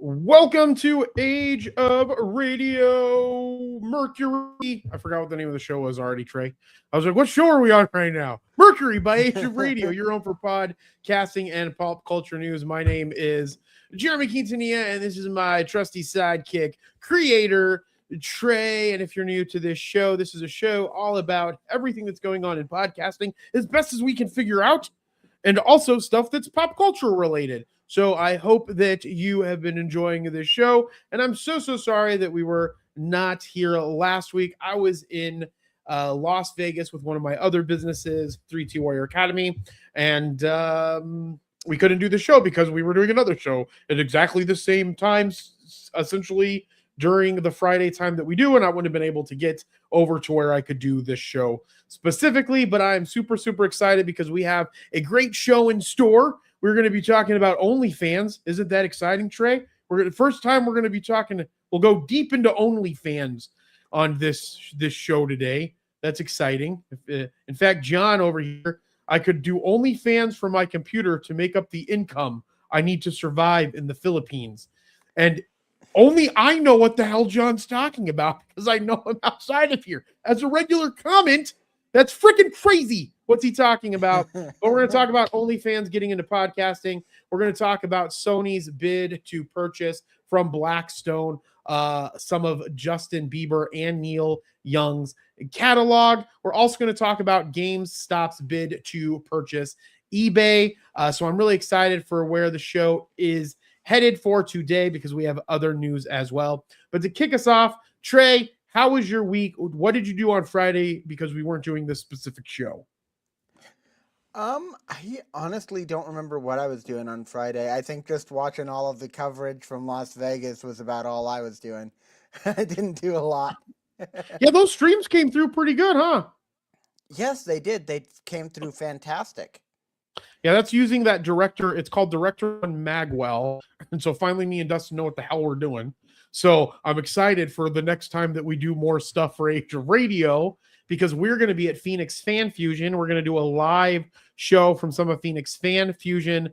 Welcome to Age of Radio Mercury. I forgot what the name of the show was already, Trey. I was like, what show are we on right now? Mercury by Age of Radio. You're on for podcasting and pop culture news. My name is Jeremy Quintanilla, and this is my trusty sidekick, creator, Trey. And if you're new to this show, this is a show all about everything that's going on in podcasting as best as we can figure out, and also stuff that's pop culture related. So I hope that you have been enjoying this show. And I'm so sorry that we were not here last week. I was in Las Vegas with one of my other businesses, 3T Warrior Academy. And we couldn't do the show because we were doing another show at exactly the same time, essentially during the Friday time that we do. And I wouldn't have been able to get over to where I could do this show specifically. But I'm super excited because we have a great show in store. We're going to be talking about OnlyFans. Isn't that exciting, Trey? First time we're going to be talking. We'll go deep into OnlyFans on this show today. That's exciting. In fact, John over here, I could do OnlyFans from my computer to make up the income I need to survive in the Philippines. And only I know what the hell John's talking about because I know him outside of here. As a regular comment, that's freaking crazy. What's he talking about? But we're going to talk about OnlyFans getting into podcasting. We're going to talk about Sony's bid to purchase from Blackstone some of Justin Bieber and Neil Young's catalog. We're also going to talk about GameStop's bid to purchase eBay. So I'm really excited for where the show is headed for today because we have other news as well. But to kick us off, Trey, how was your week? What did you do on Friday because we weren't doing this specific show? I honestly don't remember what I was doing on Friday. I think just watching all of the coverage from Las Vegas was about all I was doing. I didn't do a lot. Yeah, those streams came through pretty good, huh? Yes, they did. They came through fantastic. Yeah, that's using that director. It's called Director on Magwell. And so finally me and Dustin know what the hell we're doing. So I'm excited for the next time that we do more stuff for Age of Radio because we're going to be at Phoenix Fan Fusion. We're going to do a live show from some of Phoenix Fan Fusion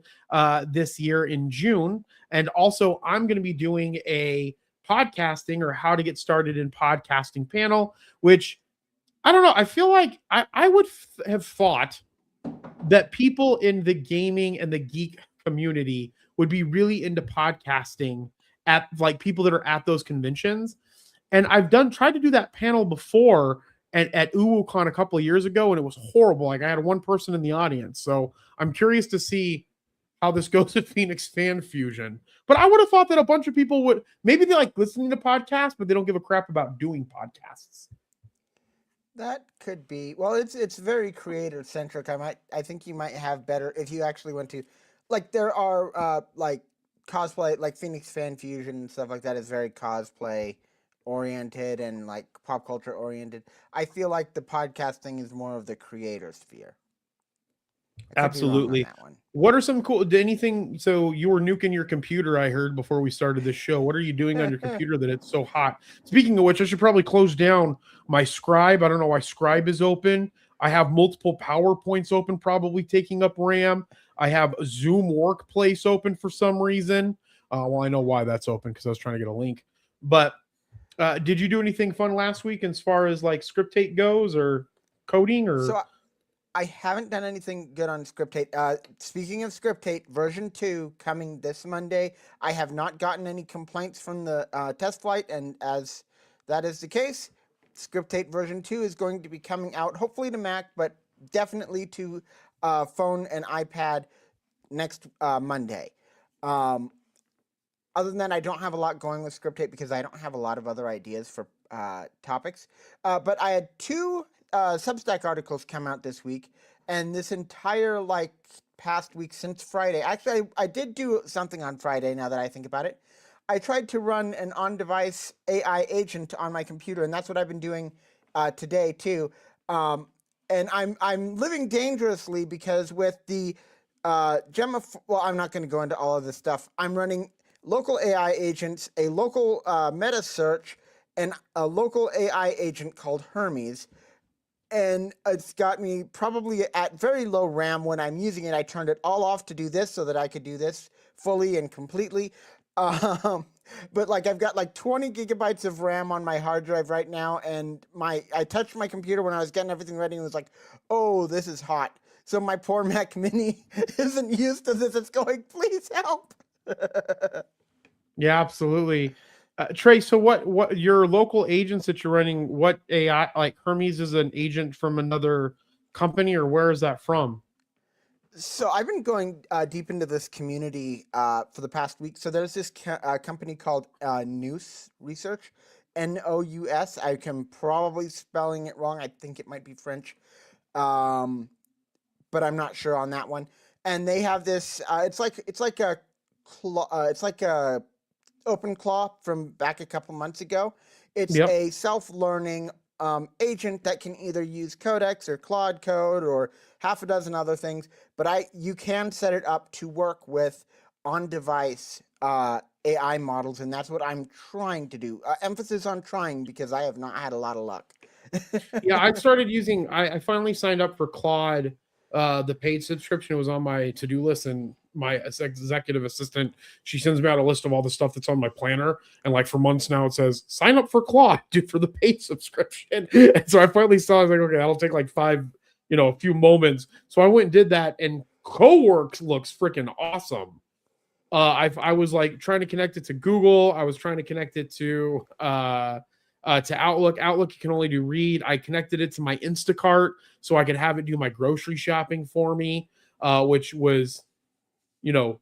this year in June. And also I'm going to be doing a podcasting or how to get started in podcasting panel, which I don't know. I feel like I would have thought that people in the gaming and the geek community would be really into podcasting at like people that are at those conventions. And I've tried to do that panel before at UwuCon a couple of years ago, and it was horrible. Like I had one person in the audience. So I'm curious to see how this goes at Phoenix Fan Fusion. But I would have thought that a bunch of people would, maybe they like listening to podcasts, but they don't give a crap about doing podcasts. That could be. Well, it's very creator centric. I think you might have better if you actually went to, like there are like cosplay, like Phoenix Fan Fusion and stuff like that is very cosplay oriented and like pop culture oriented. I feel like the podcasting is more of the creator sphere. Absolutely. What are some cool anything? So you were nuking your computer, I heard before we started this show. What are you doing on your computer that it's so hot? Speaking of which, I should probably close down my Scribe. I don't know why Scribe is open. I have multiple PowerPoints open, probably taking up RAM. I have Zoom Workplace open for some reason. Well, I know why that's open because I was trying to get a link. But did you do anything fun last week as far as like Scriptate goes or coding or? So I haven't done anything good on Scriptate. Speaking of Scriptate, version 2 coming this Monday. I have not gotten any complaints from the test flight, and as that is the case, Scriptate version 2 is going to be coming out, hopefully to Mac, but definitely to phone and iPad next Monday. Other than that, I don't have a lot going with Scriptate because I don't have a lot of other ideas for topics. But I had 2 Substack articles come out this week, and this entire like past week since Friday. Actually, I did do something on Friday. Now that I think about it, I tried to run an on-device AI agent on my computer, and that's what I've been doing today too. And I'm living dangerously because with the Gemma. Well, I'm not going to go into all of this stuff. I'm running local AI agents, a local meta search, and a local AI agent called Hermes. And it's got me probably at very low RAM when I'm using it. I turned it all off to do this so that I could do this fully and completely. Um, but like I've got like 20 gigabytes of RAM on my hard drive right now, and I touched my computer when I was getting everything ready and was like, oh, this is hot. So my poor Mac Mini isn't used to this. It's going, please help. Yeah, absolutely. Trey, so what your local agents that you're running, what AI, like Hermes is an agent from another company, or where is that from? So I've been going deep into this community for the past week. So there's this company called Nous Research, Nous. I can probably spelling it wrong. I think it might be French, but I'm not sure on that one. And they have this. It's like a OpenClaw from back a couple months ago. It's Yep. a self-learning agent that can either use Codex or Claude Code or half a dozen other things. But you can set it up to work with on-device AI models, and that's what I'm trying to do. Emphasis on trying, because I have not had a lot of luck. Yeah, I started using. I finally signed up for Claude. The paid subscription was on my to-do list, and my executive assistant, she sends me out a list of all the stuff that's on my planner, and like for months now it says sign up for Claude, dude, for the paid subscription. And so I finally saw, I was like, okay, that'll take like a few moments. So I went and did that, and Coworks looks freaking awesome. I was like trying to connect it to Google. I was trying to connect it to Outlook. Outlook you can only do read. I connected it to my Instacart so I could have it do my grocery shopping for me, which was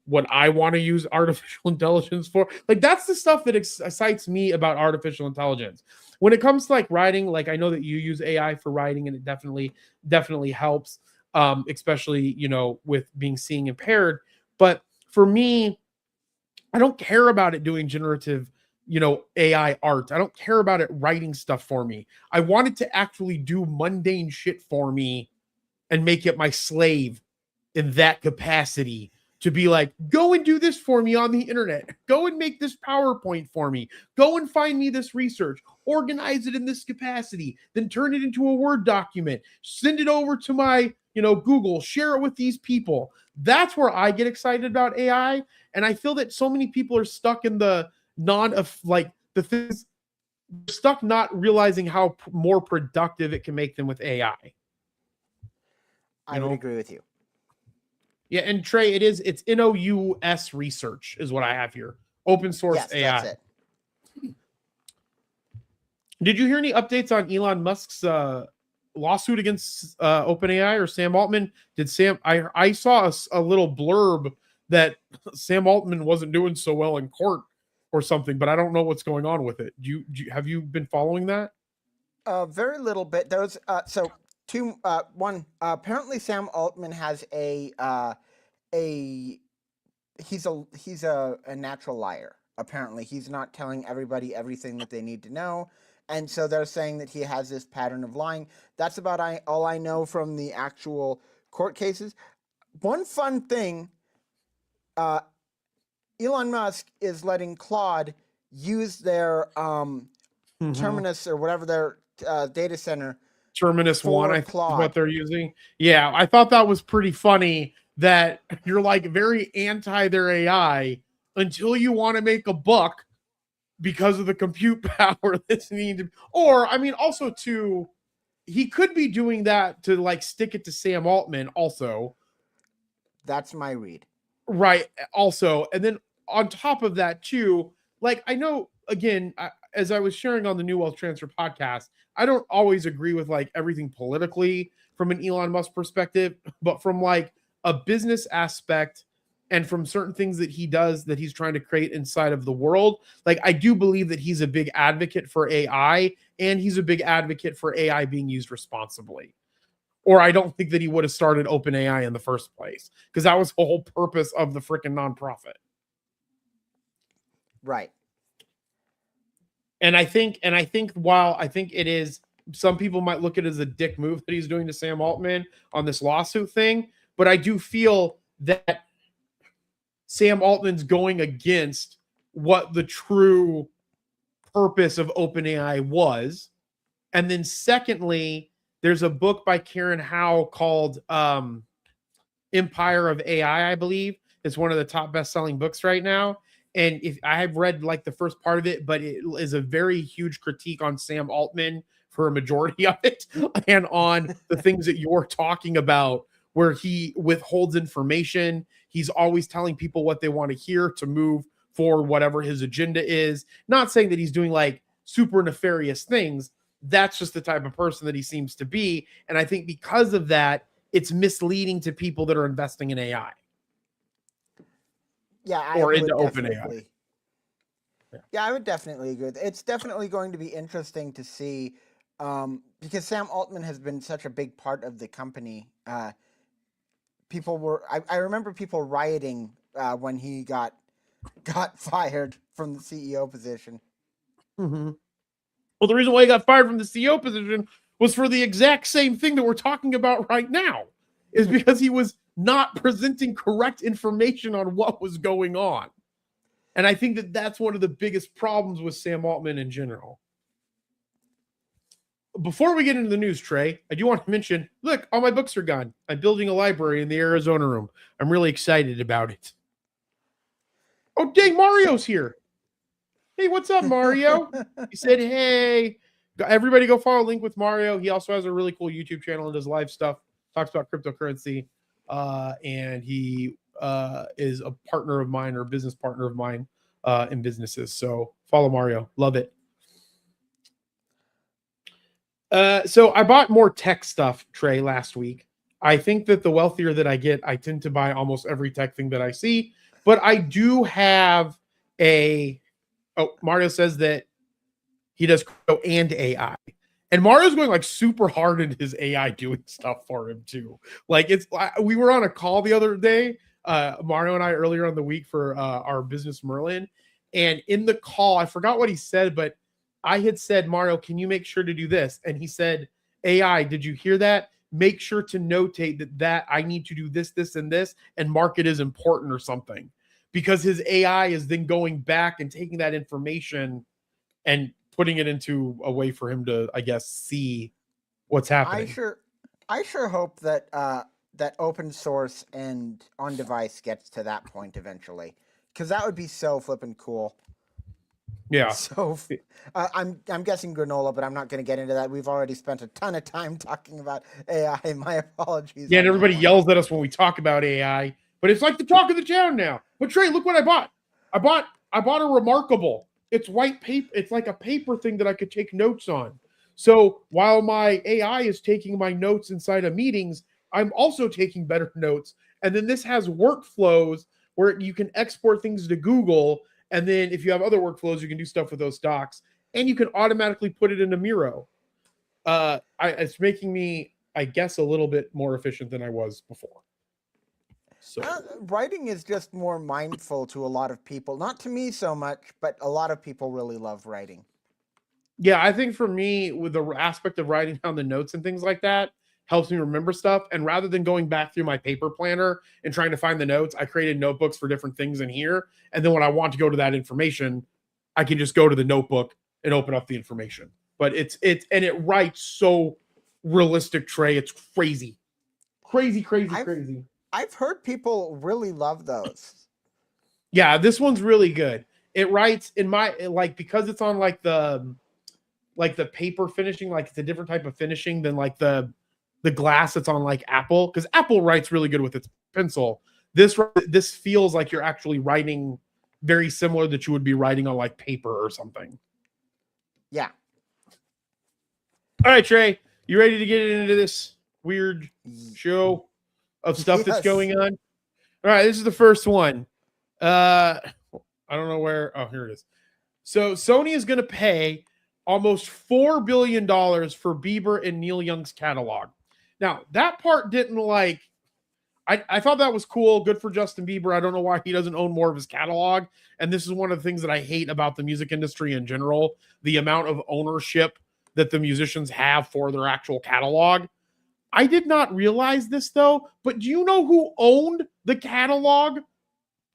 what I want to use artificial intelligence for. Like that's the stuff that excites me about artificial intelligence. When it comes to like writing, like I know that you use AI for writing, and it definitely helps, especially with being seeing impaired. But for me, I don't care about it doing generative, AI art. I don't care about it writing stuff for me. I want it to actually do mundane shit for me and make it my slave in that capacity, to be like, go and do this for me on the internet. Go and make this PowerPoint for me. Go and find me this research. Organize it in this capacity. Then turn it into a Word document. Send it over to my, Google. Share it with these people. That's where I get excited about AI. And I feel that so many people are stuck in the the things, stuck not realizing how more productive it can make them with AI. I would agree with you. Yeah, and Trey, it's NOUS research is what I have here. Open source Yes, AI. that's it. Did you hear any updates on Elon Musk's lawsuit against OpenAI or Sam Altman? I saw a little blurb that Sam Altman wasn't doing so well in court or something, but I don't know what's going on with it. Have you been following that? Very little bit. Those two one apparently Sam Altman has he's a natural liar. Apparently, he's not telling everybody everything that they need to know, and so they're saying that he has this pattern of lying. That's about all I know from the actual court cases. One fun thing, Elon Musk is letting Claude use their Terminus or whatever their data center. Terminus One, I think, is Claude. what they're using. Yeah, I thought that was pretty funny that you're like very anti their AI until you want to make a buck because of the compute power that's needed. Or, I mean, also too, he could be doing that to like stick it to Sam Altman also. That's my read. Right. Also, and then on top of that too, like I know, again, as I was sharing on the New Wealth Transfer podcast, I don't always agree with like everything politically from an Elon Musk perspective, but from like a business aspect and from certain things that he does that he's trying to create inside of the world, like I do believe that he's a big advocate for AI, and he's a big advocate for AI being used responsibly. Or I don't think that he would have started OpenAI in the first place, because that was the whole purpose of the freaking nonprofit. Right. And I think while I think it is, some people might look at it as a dick move that he's doing to Sam Altman on this lawsuit thing, but I do feel that Sam Altman's going against what the true purpose of OpenAI was. And then secondly, there's a book by Karen Howe called Empire of AI, I believe. It's one of the top best-selling books right now. and if I have read like the first part of it, but it is a very huge critique on Sam Altman for a majority of it, and on the things that you're talking about, where he withholds information. He's always telling people what they want to hear to move for whatever his agenda is. Not saying that he's doing like super nefarious things. That's just the type of person that he seems to be. And I think because of that, it's misleading to people that are investing in AI. Yeah, or into OpenAI. Yeah, I would definitely agree with it. It's definitely going to be interesting to see because Sam Altman has been such a big part of the company. I remember people rioting when he got fired from the CEO position. Mm-hmm. Well, the reason why he got fired from the CEO position was for the exact same thing that we're talking about right now, is because he was not presenting correct information on what was going on. And I think that that's one of the biggest problems with Sam Altman in general. Before we get into the news, Trey, I do want to mention, look, all my books are gone. I'm building a library in the Arizona room. I'm really excited about it. Oh, dang, Mario's here. Hey, what's up, Mario? He said, hey, everybody go follow Link with Mario. He also has a really cool YouTube channel and does live stuff, talks about cryptocurrency. And he is a partner of mine, or business partner of mine in businesses. So follow Mario. Love it. So I bought more tech stuff, Trey, last week. I think that the wealthier that I get, I tend to buy almost every tech thing that I see. But I do have Mario says that he does crypto and AI. And Mario's going like super hard into his AI doing stuff for him too. Like we were on a call the other day, Mario and I, earlier on the week for our business Merlin. And in the call, I forgot what he said, but I had said, Mario, can you make sure to do this? And he said, AI, did you hear that? Make sure to notate that I need to do this, this, and this, and mark it as important or something. Because his AI is then going back and taking that information and putting it into a way for him to, I guess, see what's happening. I sure hope that that open source and on device gets to that point eventually, because that would be so flippin' cool. Yeah. So I'm guessing granola, but I'm not going to get into that. We've already spent a ton of time talking about AI. My apologies. Yeah, and everybody yells at us when we talk about AI, but it's like the talk of the town now. But Trey, look what I bought. I bought a Remarkable. It's white paper. It's like a paper thing that I could take notes on. So while my AI is taking my notes inside of meetings, I'm also taking better notes. And then this has workflows where you can export things to Google. And then if you have other workflows, you can do stuff with those docs. And you can automatically put it into Miro. It's making me, I guess, a little bit more efficient than I was before. So writing is just more mindful to a lot of people. Not to me so much, but a lot of people really love writing. Yeah, I think for me, with the aspect of writing down the notes and things like that, helps me remember stuff. And rather than going back through my paper planner and trying to find the notes, I created notebooks for different things in here. And then when I want to go to that information, I can just go to the notebook and open up the information. But it writes so realistic, Trey. It's crazy. Crazy. I've heard people really love those. Yeah, this one's really good. It writes in my, like, because it's on like the paper finishing, like it's a different type of finishing than like the glass that's on like Apple, because Apple writes really good with its pencil. This feels like you're actually writing very similar that you would be writing on like paper or something. Yeah. All right, Trey, you ready to get into this weird show of stuff that's going on? All right, this is the first one. I don't know where. Oh, here it is. So Sony is going to pay almost $4 billion for Bieber and Neil Young's catalog. Now, that part didn't like, I thought that was cool. Good for Justin Bieber. I don't know why he doesn't own more of his catalog. And this is one of the things that I hate about the music industry in general, the amount of ownership that the musicians have for their actual catalog. I did not realize this though, but do you know who owned the catalog?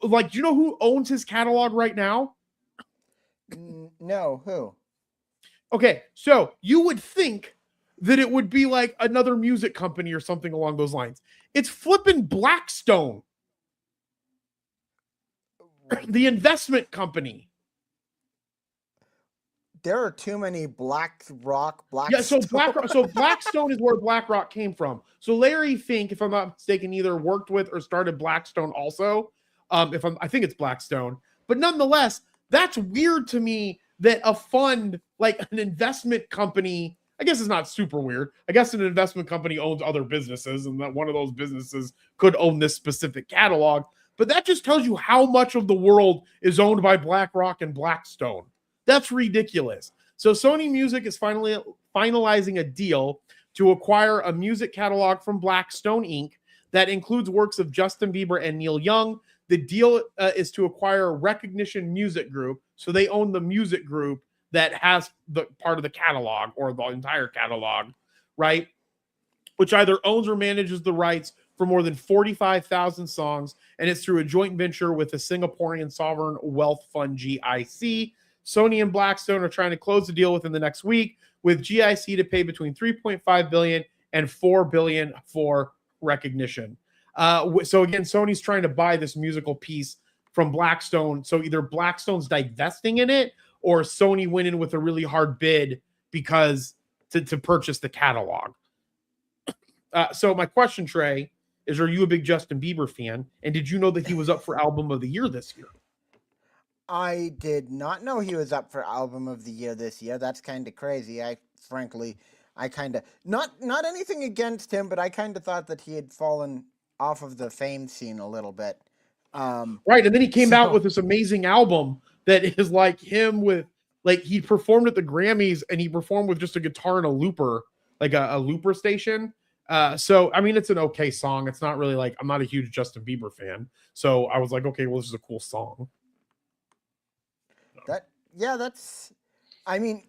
Like, do you know who owns his catalog right now? No, who? Okay, so you would think that it would be like another music company or something along those lines. It's flipping Blackstone. The investment company. There are too many Blackstone. So Blackstone is where BlackRock came from. So Larry Fink, if I'm not mistaken, either worked with or started Blackstone also. I think it's Blackstone. But nonetheless, that's weird to me that a fund, like an investment company, I guess it's not super weird. I guess an investment company owns other businesses, and that one of those businesses could own this specific catalog. But that just tells you how much of the world is owned by BlackRock and Blackstone. That's ridiculous. So Sony Music is finally finalizing a deal to acquire a music catalog from Blackstone Inc. that includes works of Justin Bieber and Neil Young. The deal is to acquire Recognition Music Group. So they own the music group that has the part of the catalog or the entire catalog, right? Which either owns or manages the rights for more than 45,000 songs. And it's through a joint venture with the Singaporean Sovereign Wealth Fund, GIC. Sony and Blackstone are trying to close the deal within the next week, with GIC to pay between $3.5 billion and $4 billion for Recognition. So again, Sony's trying to buy this musical piece from Blackstone. So either Blackstone's divesting in it, or Sony went in with a really hard bid because to purchase the catalog. So my question, Trey, is: are you a big Justin Bieber fan? And did you know that he was up for Album of the Year this year? I did not know he was up for Album of the Year this year. That's kind of crazy. I kind of not anything against him, but I kind of thought that he had fallen off of the fame scene a little bit. Right, and then he came out with this amazing album that is like him with, like, he performed at the Grammys and he performed with just a guitar and a looper, like a looper station. So I mean, it's an okay song. It's not really like, I'm not a huge Justin Bieber fan, so I was like, okay, well, this is a cool song. That's, I mean,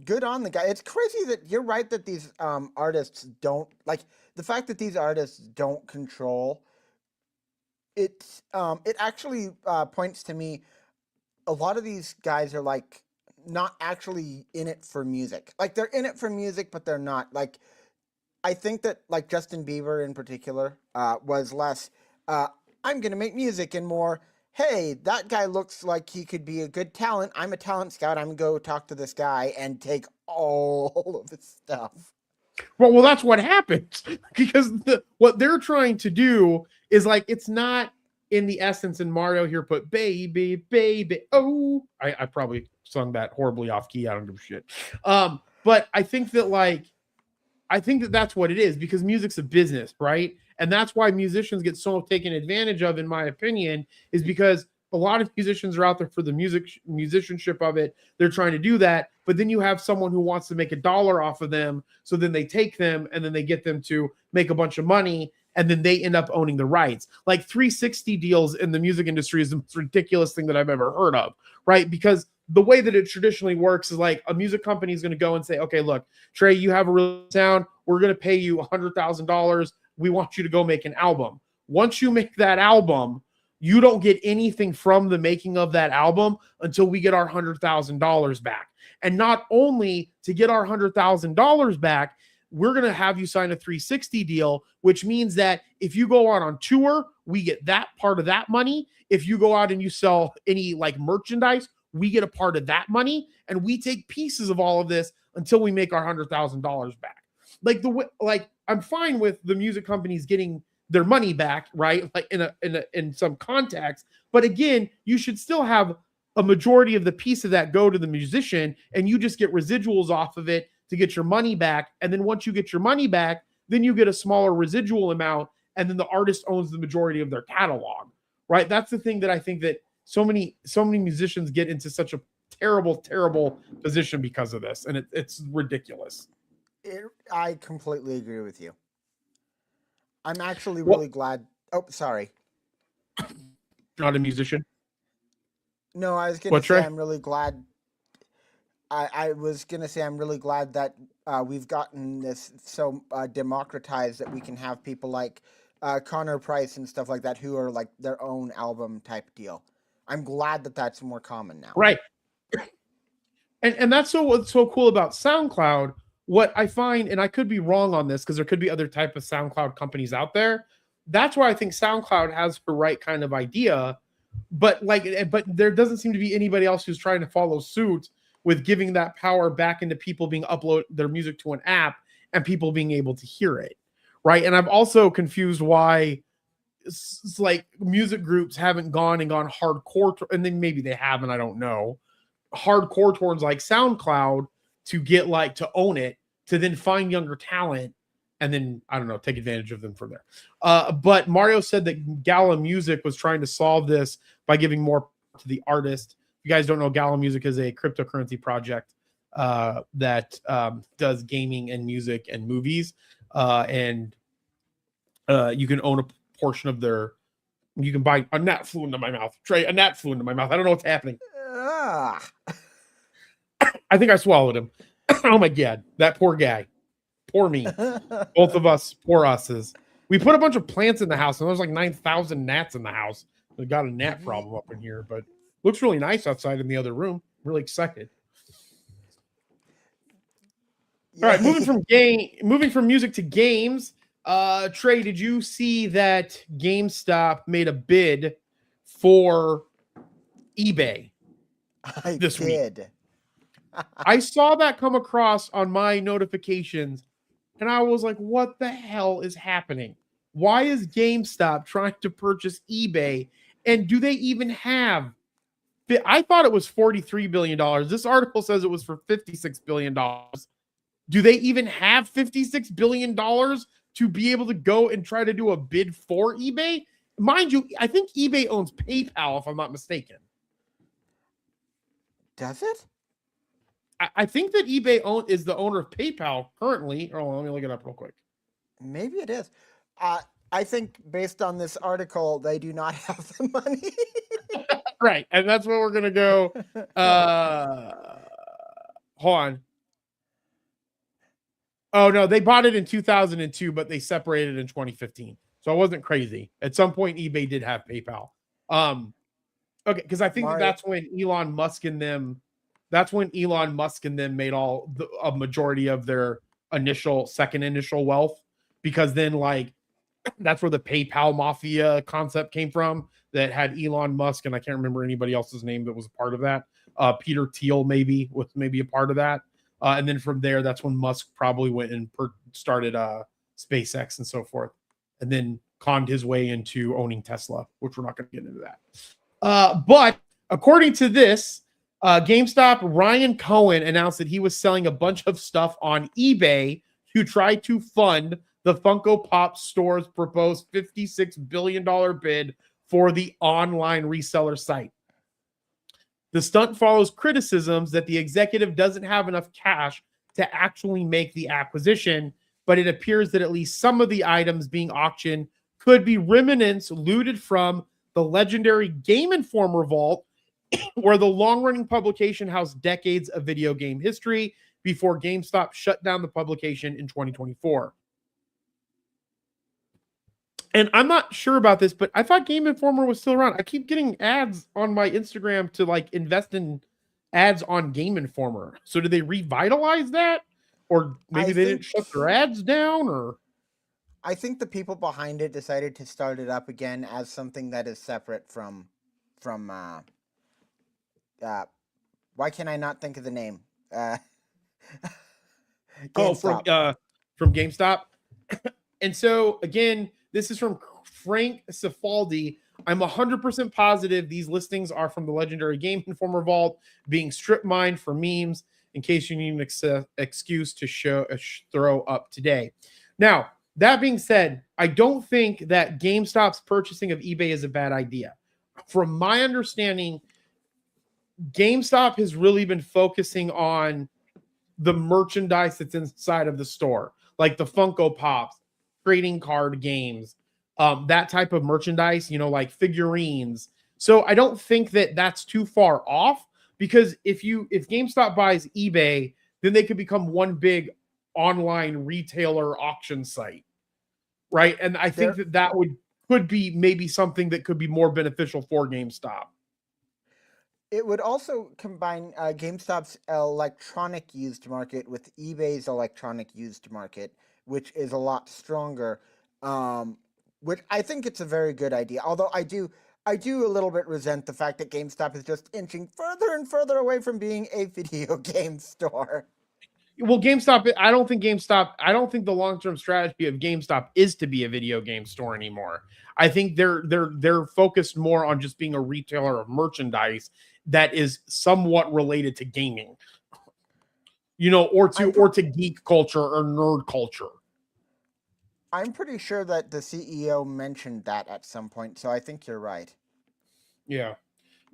good on the guy. It's crazy that you're right that these artists don't, like, the fact that these artists don't control it. It actually points to me, a lot of these guys are like not actually in it for music. Like, they're in it for music, but they're not. Like, I think that, like, Justin Bieber in particular was less, I'm going to make music, and more, hey, that guy looks like he could be a good talent. I'm a talent scout. I'm going to go talk to this guy and take all of his stuff. Well, that's what happens, because what they're trying to do is, like, it's not in the essence. And Mario here put baby, baby. Oh, I probably sung that horribly off key. I don't give a shit. But I think that that's what it is, because music's a business, right? And that's why musicians get so taken advantage of, in my opinion, is because a lot of musicians are out there for the musicianship of it. They're trying to do that. But then you have someone who wants to make $1 off of them. So then they take them and then they get them to make a bunch of money. And then they end up owning the rights. Like 360 deals in the music industry is the most ridiculous thing that I've ever heard of, right? Because the way that it traditionally works is like a music company is going to go and say, okay, look, Trey, you have a real sound. We're going to pay you $100,000. We want you to go make an album. Once you make that album, you don't get anything from the making of that album until we get our $100,000 back. And not only to get our $100,000 back, we're going to have you sign a 360 deal, which means that if you go out on tour, we get that part of that money. If you go out and you sell any like merchandise, we get a part of that money, and we take pieces of all of this until we make our $100,000 back. Like I'm fine with the music companies getting their money back, right? Like in some context, but again, you should still have a majority of the piece of that go to the musician, and you just get residuals off of it to get your money back. And then once you get your money back, then you get a smaller residual amount, and then the artist owns the majority of their catalog, right? That's the thing that I think that so many musicians get into such a terrible position because of this, and it's ridiculous. I completely agree with you. I'm actually really glad. Oh, sorry. Not a musician? No, I was going to say I'm really glad. I was going to say I'm really glad that we've gotten this so democratized that we can have people like Connor Price and stuff like that who are like their own album type deal. I'm glad that that's more common now. Right. And that's what's so cool about SoundCloud. What I find, and I could be wrong on this because there could be other type of SoundCloud companies out there. That's why I think SoundCloud has the right kind of idea, but there doesn't seem to be anybody else who's trying to follow suit with giving that power back into people being upload their music to an app and people being able to hear it, right? And I'm also confused why it's like music groups haven't gone hardcore, and then maybe they haven't, I don't know, hardcore towards like SoundCloud to get like to own it, to then find younger talent and then I don't know, take advantage of them from there. But Mario said that Gala Music was trying to solve this by giving more to the artist. If you guys don't know, Gala Music is a cryptocurrency project that does gaming and music and movies, and you can own a portion of their. You can buy a gnat flew into my mouth. Trey, a gnat flew into my mouth. I don't know what's happening. I think I swallowed him. Oh my god, that poor guy. Poor me. Both of us, poor us's. We put a bunch of plants in the house, and there's like 9,000 gnats in the house. We got a gnat problem up in here, but looks really nice outside in the other room. Really excited. All right, moving from music to games. Trey, did you see that GameStop made a bid for eBay this week? I saw that come across on my notifications, and I was like, what the hell is happening? Why is GameStop trying to purchase eBay? And do they even have... I thought it was $43 billion. This article says it was for $56 billion. Do they even have $56 billion to be able to go and try to do a bid for eBay? Mind you, I think eBay owns PayPal, if I'm not mistaken. Does it? I think that eBay is the owner of PayPal currently. Oh, let me look it up real quick. Maybe it is. I think based on this article, they do not have the money. Right. And that's where we're going to go. Hold on. Oh, no, they bought it in 2002, but they separated in 2015. So it wasn't crazy. At some point, eBay did have PayPal. Okay, because I think that's when Elon Musk and them made a majority of their second initial wealth, because then like that's where the PayPal mafia concept came from, that had Elon Musk, and I can't remember anybody else's name that was a part of that. Peter Thiel was maybe a part of that. And then from there, that's when Musk probably went and started SpaceX and so forth, and then conned his way into owning Tesla, which we're not going to get into that. But according to this, GameStop Ryan Cohen announced that he was selling a bunch of stuff on eBay to try to fund the Funko Pop store's proposed $56 billion bid for the online reseller site. The stunt follows criticisms that the executive doesn't have enough cash to actually make the acquisition, but it appears that at least some of the items being auctioned could be remnants looted from the legendary Game Informer vault, where the long-running publication housed decades of video game history before GameStop shut down the publication in 2024. And I'm not sure about this, but I thought Game Informer was still around. I keep getting ads on my Instagram to like invest in ads on Game Informer. So did they revitalize that? Or maybe they didn't shut their ads down? Or I think the people behind it decided to start it up again as something that is separate from why can I not think of the name? GameStop. From GameStop. And so again, this is from Frank Cifaldi. I'm 100% positive these listings are from the legendary Game Informer vault being strip mined for memes, in case you need an excuse to throw up today. Now, that being said, I don't think that GameStop's purchasing of eBay is a bad idea. From my understanding, GameStop has really been focusing on the merchandise that's inside of the store, like the Funko Pops, trading card games, that type of merchandise, like figurines. So I don't think that that's too far off, because if GameStop buys eBay, then they could become one big online retailer auction site, right? And I think that could be maybe something that could be more beneficial for GameStop. It would also combine GameStop's electronic used market with eBay's electronic used market, which is a lot stronger. Which I think it's a very good idea. Although I do a little bit resent the fact that GameStop is just inching further and further away from being a video game store. Well, GameStop, I don't think the long-term strategy of GameStop is to be a video game store anymore. I think they're focused more on just being a retailer of merchandise that is somewhat related to gaming. Or to geek culture or nerd culture. I'm pretty sure that the CEO mentioned that at some point, so I think you're right. Yeah.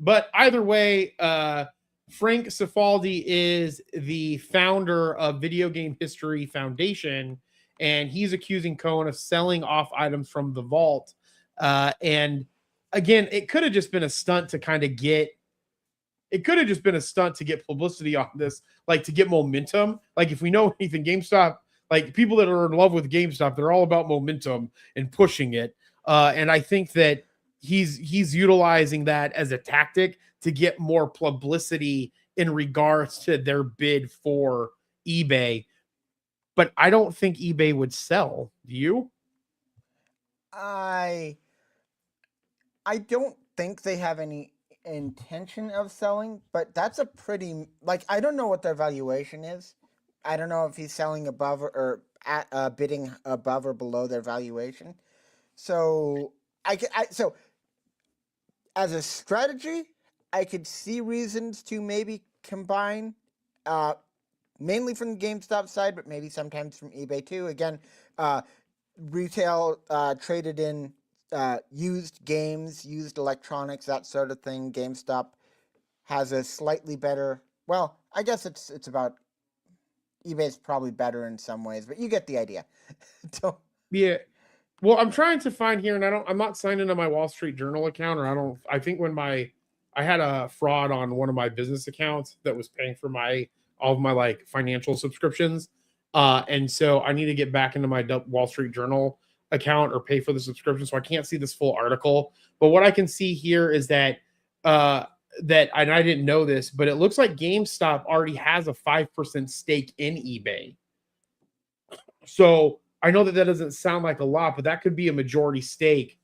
But either way, Frank Cifaldi is the founder of Video Game History Foundation, and he's accusing Cohen of selling off items from the vault. And again, it could have just been a stunt to kind of get publicity on this, like to get momentum. Like if we know anything, GameStop, like people that are in love with GameStop, they're all about momentum and pushing it. And I think that he's utilizing that as a tactic to get more publicity in regards to their bid for eBay. But I don't think eBay would sell. Do you? I don't think they have any intention of selling, but that's a pretty, like, I don't know what their valuation is. I don't know if he's selling above or at bidding above or below their valuation. So so as a strategy, I could see reasons to maybe combine, mainly from the GameStop side, but maybe sometimes from eBay too. Again, retail traded in used games, used electronics, that sort of thing. GameStop has a slightly better. Well, I guess it's about. eBay's probably better in some ways, but you get the idea. Yeah. Well, I'm trying to find here, and I'm not signed into my Wall Street Journal account, or I think when I had a fraud on one of my business accounts that was paying for all of my like financial subscriptions. And so I need to get back into my Wall Street Journal account or pay for the subscription. So I can't see this full article, but what I can see here is that, and I didn't know this, but it looks like GameStop already has a 5% stake in eBay. So I know that doesn't sound like a lot, but that could be a majority stake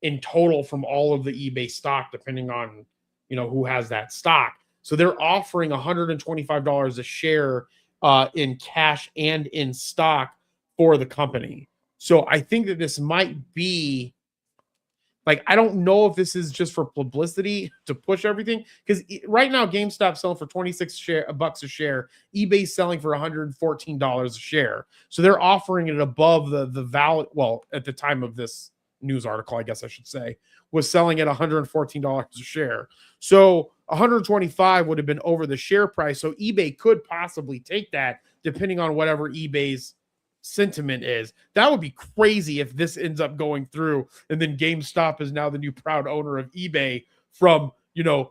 in total from all of the eBay stock, depending on, who has that stock. So they're offering $125 a share in cash and in stock for the company. So I think that this might be like, I don't know if this is just for publicity to push everything, because right now GameStop's selling for $26 a share. eBay's selling for $114 a share. So they're offering it above the value. Well, at the time of this news article, I guess I should say, was selling at $114 a share. So 125 would have been over the share price. So eBay could possibly take that, depending on whatever eBay's sentiment is. That would be crazy if this ends up going through, and then GameStop is now the new proud owner of eBay. From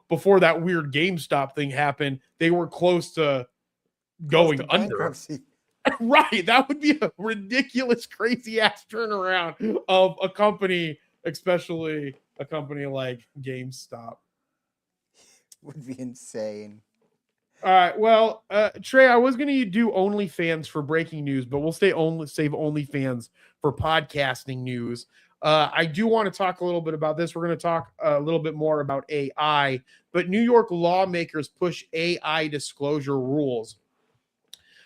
before that weird GameStop thing happened, they were close to going under. Right, that would be a ridiculous, crazy ass turnaround of a company, especially a company like GameStop. Would be insane. All right. Well, Trey, I was going to do OnlyFans for breaking news, but we'll save OnlyFans for podcasting news. I do want to talk a little bit about this. We're going to talk a little bit more about AI, but New York lawmakers push AI disclosure rules.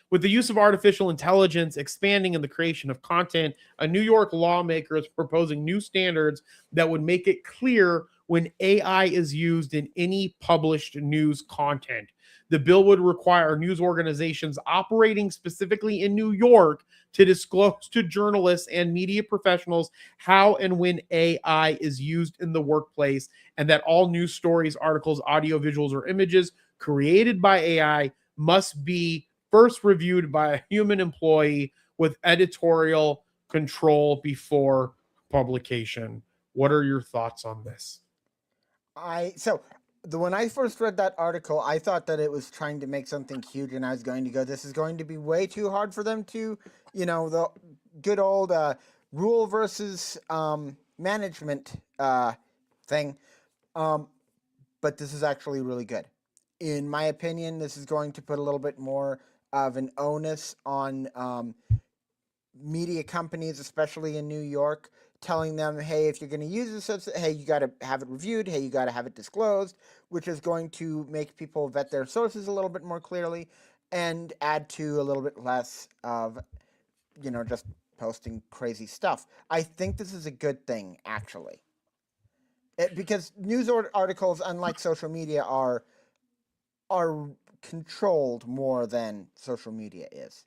With the use of artificial intelligence expanding in the creation of content, a New York lawmaker is proposing new standards that would make it clear when AI is used in any published news content. The bill would require news organizations operating specifically in New York to disclose to journalists and media professionals how and when AI is used in the workplace, and that all news stories, articles, audio, visuals, or images created by AI must be first reviewed by a human employee with editorial control before publication. What are your thoughts on this? When I first read that article, I thought that it was trying to make something huge, and I was going to go, this is going to be way too hard for them to, the good old rule versus management thing. But this is actually really good. In my opinion, this is going to put a little bit more of an onus on media companies, especially in New York, telling them, hey, if you're going to use this, hey, you got to have it reviewed. Hey, you got to have it disclosed, which is going to make people vet their sources a little bit more clearly and add to a little bit less of, just posting crazy stuff. I think this is a good thing, actually. Because news articles, unlike social media, are controlled more than social media is.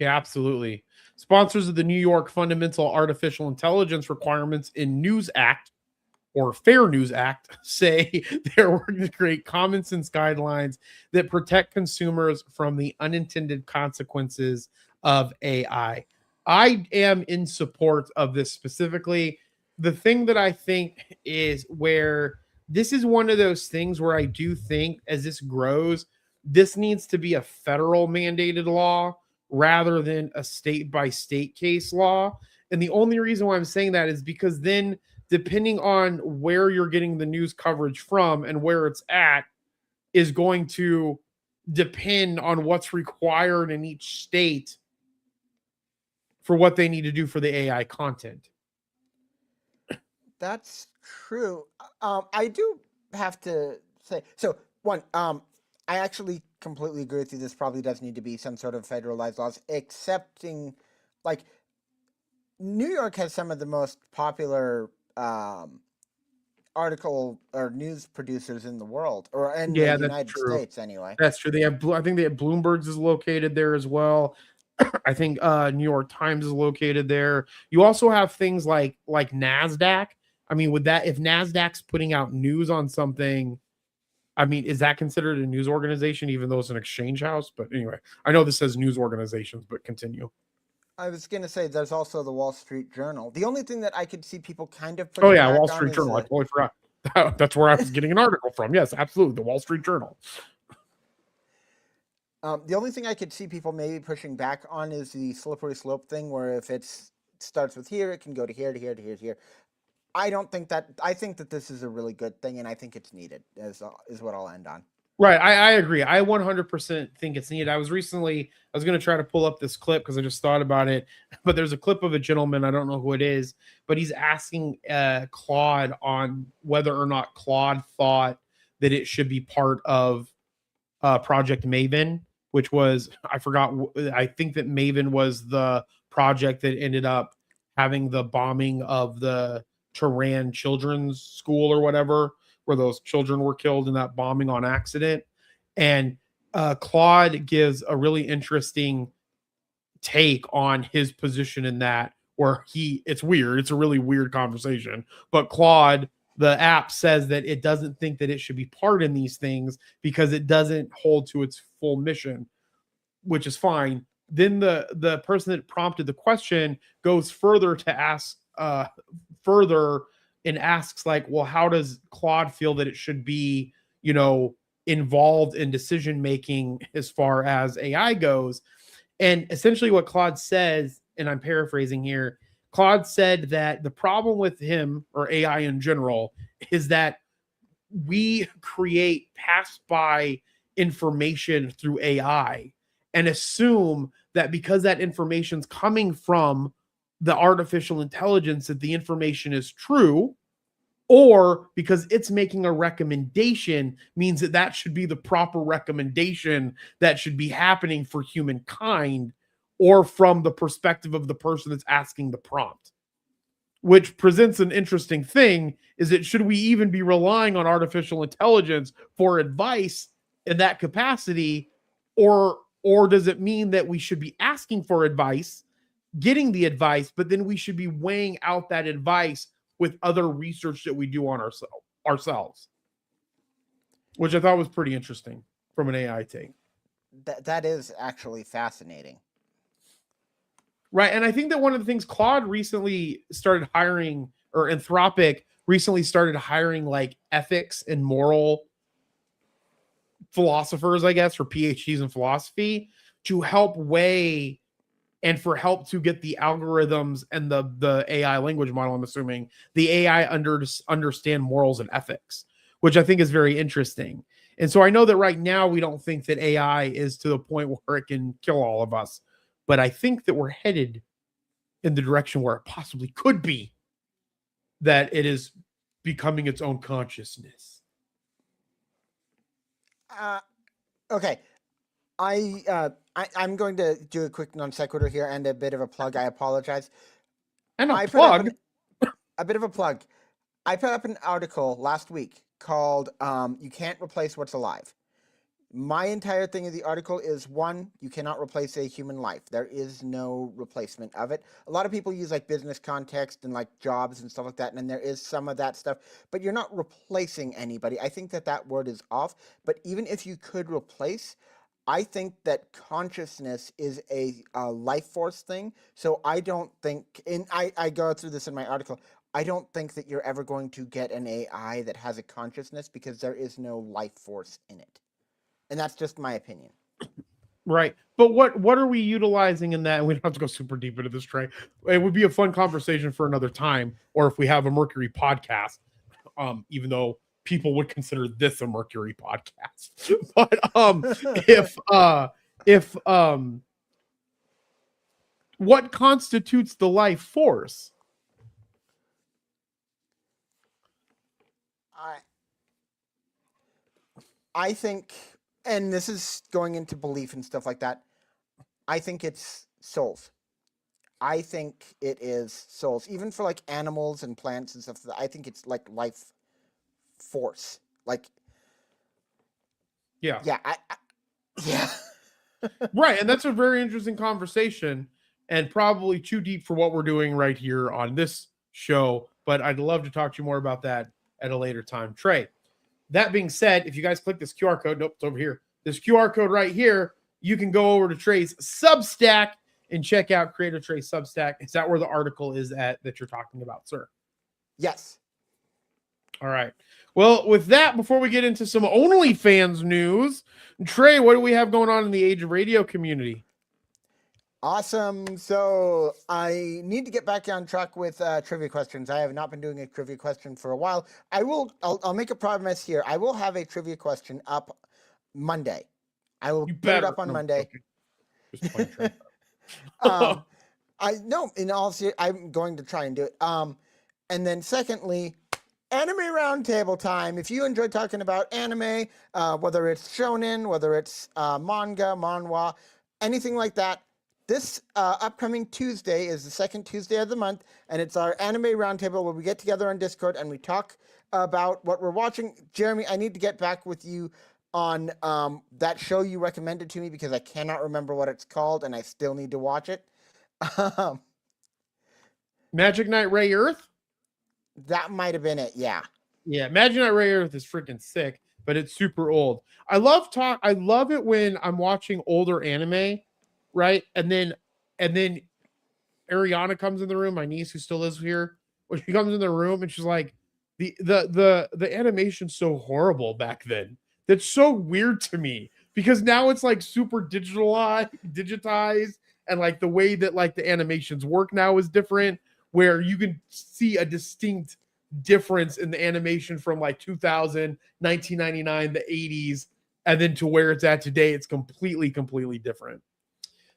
Yeah, absolutely. Sponsors of the New York Fundamental Artificial Intelligence Requirements in News Act, or Fair News Act, say they're working to create common sense guidelines that protect consumers from the unintended consequences of AI. I am in support of this specifically. The thing that I think is where this is one of those things where I do think as this grows, this needs to be a federal mandated law rather than a state by state case law. And the only reason why I'm saying that is because then, depending on where you're getting the news coverage from and where it's at, is going to depend on what's required in each state for what they need to do for the AI content. That's true. I do have to say, so one, I actually completely agree with you. This probably does need to be some sort of federalized laws, excepting, like, New York has some of the most popular article or news producers in the world, or in the United States anyway. That's true. They have, I think they have Bloomberg's is located there as well. I think New York Times is located there. You also have things like NASDAQ. I mean, with that, if NASDAQ's putting out news on something, I mean, is that considered a news organization, even though it's an exchange house? But anyway, I know this says news organizations, but continue. I was going to say there's also the Wall Street Journal. The only thing that I could see people kind of pushing back Wall Street Journal. I totally forgot. That's where I was getting an article from. Yes, absolutely. The Wall Street Journal. The only thing I could see people maybe pushing back on is the slippery slope thing, where if it starts with here, it can go to here, to here, to here, to here. I don't think that. I think that this is a really good thing, and I think it's needed, is what I'll end on. Right. I agree. I 100% think it's needed. I was going to try to pull up this clip because I just thought about it, but there's a clip of a gentleman, I don't know who it is, but he's asking Claude on whether or not Claude thought that it should be part of Project Maven, which was, I forgot, I think that Maven was the project that ended up having the bombing of the Tehran Children's School or whatever, where those children were killed in that bombing on accident. And Claude gives a really interesting take on his position in that, where it's weird. It's a really weird conversation. But Claude, the app, says that it doesn't think that it should be part in these things because it doesn't hold to its full mission, which is fine. Then the person that prompted the question goes further to ask further and asks, like, well, how does Claude feel that it should be, involved in decision making as far as AI goes? And essentially what Claude says, and I'm paraphrasing here, Claude said that the problem with him, or AI in general, is that we create pass-by information through AI and assume that because that information's coming from the artificial intelligence, that the information is true, or because it's making a recommendation means that should be the proper recommendation that should be happening for humankind, or from the perspective of the person that's asking the prompt. Which presents an interesting thing, is that should we even be relying on artificial intelligence for advice in that capacity, or does it mean that we should be asking for advice, getting the advice, but then we should be weighing out that advice with other research that we do on ourselves, which I thought was pretty interesting from an AI take. That is actually fascinating. Right. And I think that one of the things Claude recently started hiring, or Anthropic recently started hiring, like, ethics and moral philosophers, I guess, or PhDs in philosophy, to help weigh and for help to get the algorithms and the AI language model, I'm assuming, the AI understand morals and ethics, which I think is very interesting. And so I know that right now we don't think that AI is to the point where it can kill all of us, but I think that we're headed in the direction where it possibly could be, that it is becoming its own consciousness. Okay. I'm going to do a quick non sequitur here and a bit of a plug. I apologize. And a a bit of a plug. I put up an article last week called "You Can't Replace What's Alive." My entire thing of the article is, one, you cannot replace a human life. There is no replacement of it. A lot of people use like business context and like jobs and stuff like that, and there is some of that stuff, but you're not replacing anybody. I think that word is off, but even if you could replace, I think that consciousness is a life force thing. So I don't think, and I go through this in my article, I don't think that you're ever going to get an AI that has a consciousness because there is no life force in it. And that's just my opinion. Right. But what are we utilizing in that? And we don't have to go super deep into this, Trey. It would be a fun conversation for another time, or if we have a Mercury podcast, even though people would consider this a Mercury podcast. But if what constitutes the life force? I think, and this is going into belief and stuff like that, I think it's souls. I think it is souls. Even for like animals and plants and stuff, I think it's like life force. Like, yeah. Yeah. Right. And that's a very interesting conversation and probably too deep for what we're doing right here on this show. But I'd love to talk to you more about that at a later time. Trey, that being said, if you guys click this QR code, nope, it's over here. This QR code right here, you can go over to Trey's Substack and check out Creator Trey's Substack. Is that where the article is at that you're talking about, sir? Yes. All right. Well, with that, before we get into some OnlyFans news, Trey, what do we have going on in the Age of Radio community? Awesome. So I need to get back on track with trivia questions. I have not been doing a trivia question for a while. I'll make a promise here. I will have a trivia question up Monday. I will put it up on Monday. Okay. In all seriousness, I'm going to try and do it. And then secondly, anime roundtable time. If you enjoy talking about anime, whether it's shonen, whether it's manga, manhwa, anything like that, this upcoming Tuesday is the second Tuesday of the month, and it's our anime roundtable where we get together on Discord and we talk about what we're watching. Jeremy, I need to get back with you on that show you recommended to me because I cannot remember what it's called, and I still need to watch it. Magic Knight Ray Earth? That might have been it, yeah. Yeah, Magic Knight Ray Earth is freaking sick, but it's super old. I love it when I'm watching older anime, right? And then Ariana comes in the room, my niece who still lives here. When she comes in the room and she's like, the animation's so horrible back then. That's so weird to me because now it's like super digitized, and like the way that like the animations work now is different, where you can see a distinct difference in the animation from like 2000, 1999, the 80s, and then to where it's at today. It's completely different.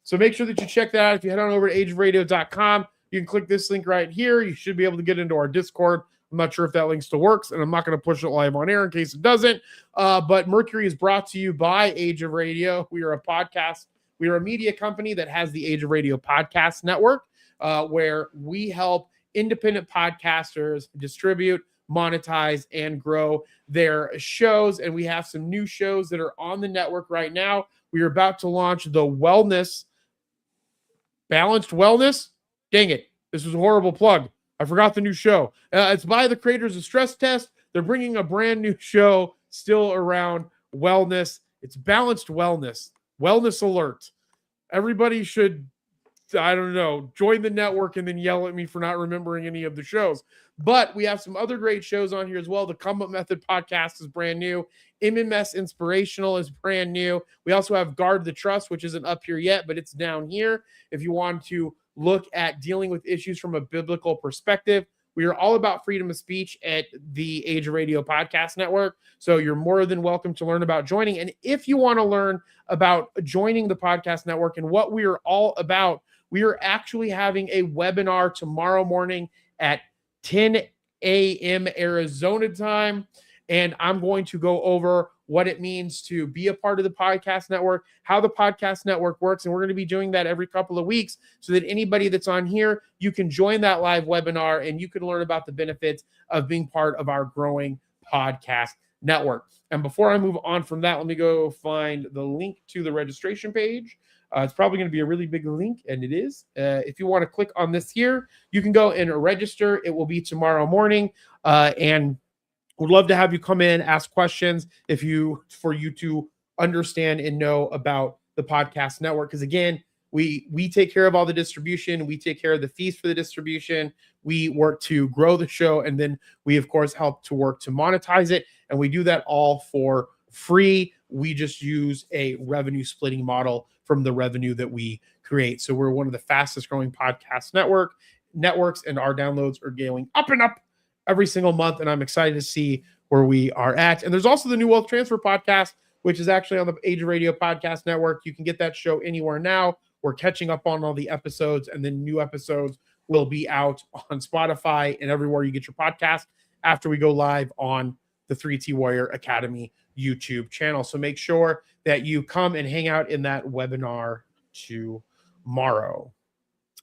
So make sure that you check that out. If you head on over to ageofradio.com, you can click this link right here. You should be able to get into our Discord. I'm not sure if that link still works, and I'm not going to push it live on air in case it doesn't. But Mercury is brought to you by Age of Radio. We are a podcast. We are a media company that has the Age of Radio podcast network, where we help independent podcasters distribute, monetize, and grow their shows. And we have some new shows that are on the network right now. We are about to launch the Balanced Wellness. Dang it. This was a horrible plug. I forgot the new show. It's by the creators of Stress Test. They're bringing a brand new show still around wellness. It's Balanced Wellness. Wellness Alert. Everybody should, I don't know, join the network and then yell at me for not remembering any of the shows. But we have some other great shows on here as well. The Come Up Method podcast is brand new. MMS Inspirational is brand new. We also have Guard the Trust, which isn't up here yet, but it's down here. If you want to look at dealing with issues from a biblical perspective, we are all about freedom of speech at the Age of Radio Podcast Network. So you're more than welcome to learn about joining. And if you want to learn about joining the podcast network and what we are all about, we are actually having a webinar tomorrow morning at 10 a.m. Arizona time. And I'm going to go over what it means to be a part of the podcast network, how the podcast network works. And we're going to be doing that every couple of weeks so that anybody that's on here, you can join that live webinar and you can learn about the benefits of being part of our growing podcast network. And before I move on from that, let me go find the link to the registration page. It's probably going to be a really big link, and it is. If you want to click on this here, you can go and register. It will be tomorrow morning, and would love to have you come in, ask questions for you to understand and know about the podcast network. Because again, we take care of all the distribution, we take care of the fees for the distribution, we work to grow the show, and then we of course help to work to monetize it, and we do that all for free. We just use a revenue splitting model from the revenue that we create. So we're one of the fastest growing podcast networks, and our downloads are going up and up every single month. And I'm excited to see where we are at. And there's also the New Wealth Transfer podcast, which is actually on the Age of Radio podcast network. You can get that show anywhere now. We're catching up on all the episodes, and then new episodes will be out on Spotify and everywhere you get your podcast after we go live on the 3T Warrior Academy YouTube channel. So make sure that you come and hang out in that webinar tomorrow.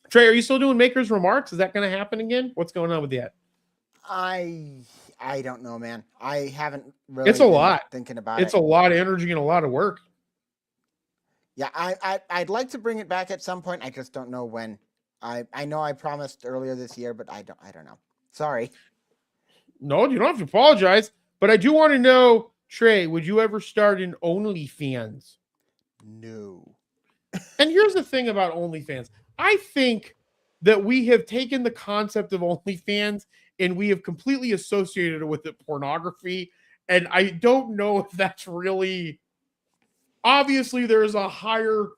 Trey, are you still doing Maker's Remarks? Is that going to happen again? What's going on with that? I don't know, man. I haven't really it's a lot thinking about it. It's a lot of energy and a lot of work. Yeah, I'd like to bring it back at some point. I just don't know when. I know I promised earlier this year, but I don't know. Sorry. No, you don't have to apologize. But I do want to know, Trey, would you ever start an OnlyFans? No. And here's the thing about OnlyFans. I think that we have taken the concept of OnlyFans and we have completely associated it with pornography. And I don't know if that's really... Obviously, there's a higher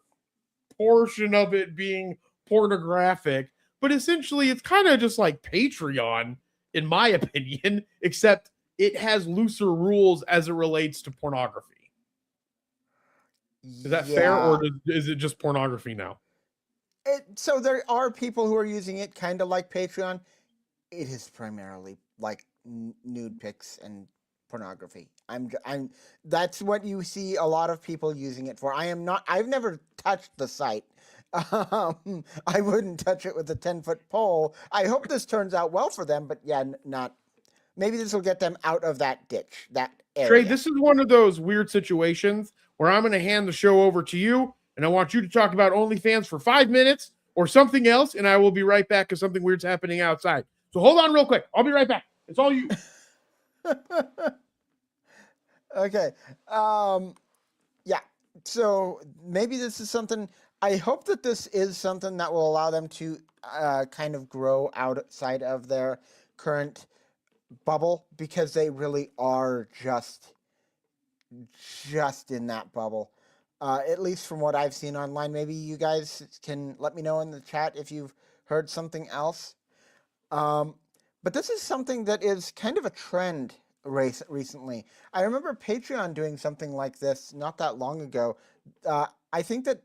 portion of it being pornographic, but essentially it's kind of just like Patreon, in my opinion, except it has looser rules as it relates to pornography. Is that fair, or is it just pornography now? So there are people who are using it kind of like Patreon. It is primarily like nude pics and pornography. That's what you see a lot of people using it for. I've never touched the site. I wouldn't touch it with a 10-foot pole. I hope this turns out well for them, but yeah, maybe this will get them out of that ditch, that area. Trey, this is one of those weird situations where I'm going to hand the show over to you, and I want you to talk about OnlyFans for 5 minutes or something else, and I will be right back because something weird's happening outside. So hold on real quick. I'll be right back. It's all you. Okay. Yeah. So maybe this is something. I hope that this is something that will allow them to kind of grow outside of their current bubble, because they really are just in that bubble. At least from what I've seen online. Maybe you guys can let me know in the chat if you've heard something else. But this is something that is kind of a trend recently. I remember Patreon doing something like this not that long ago. I think that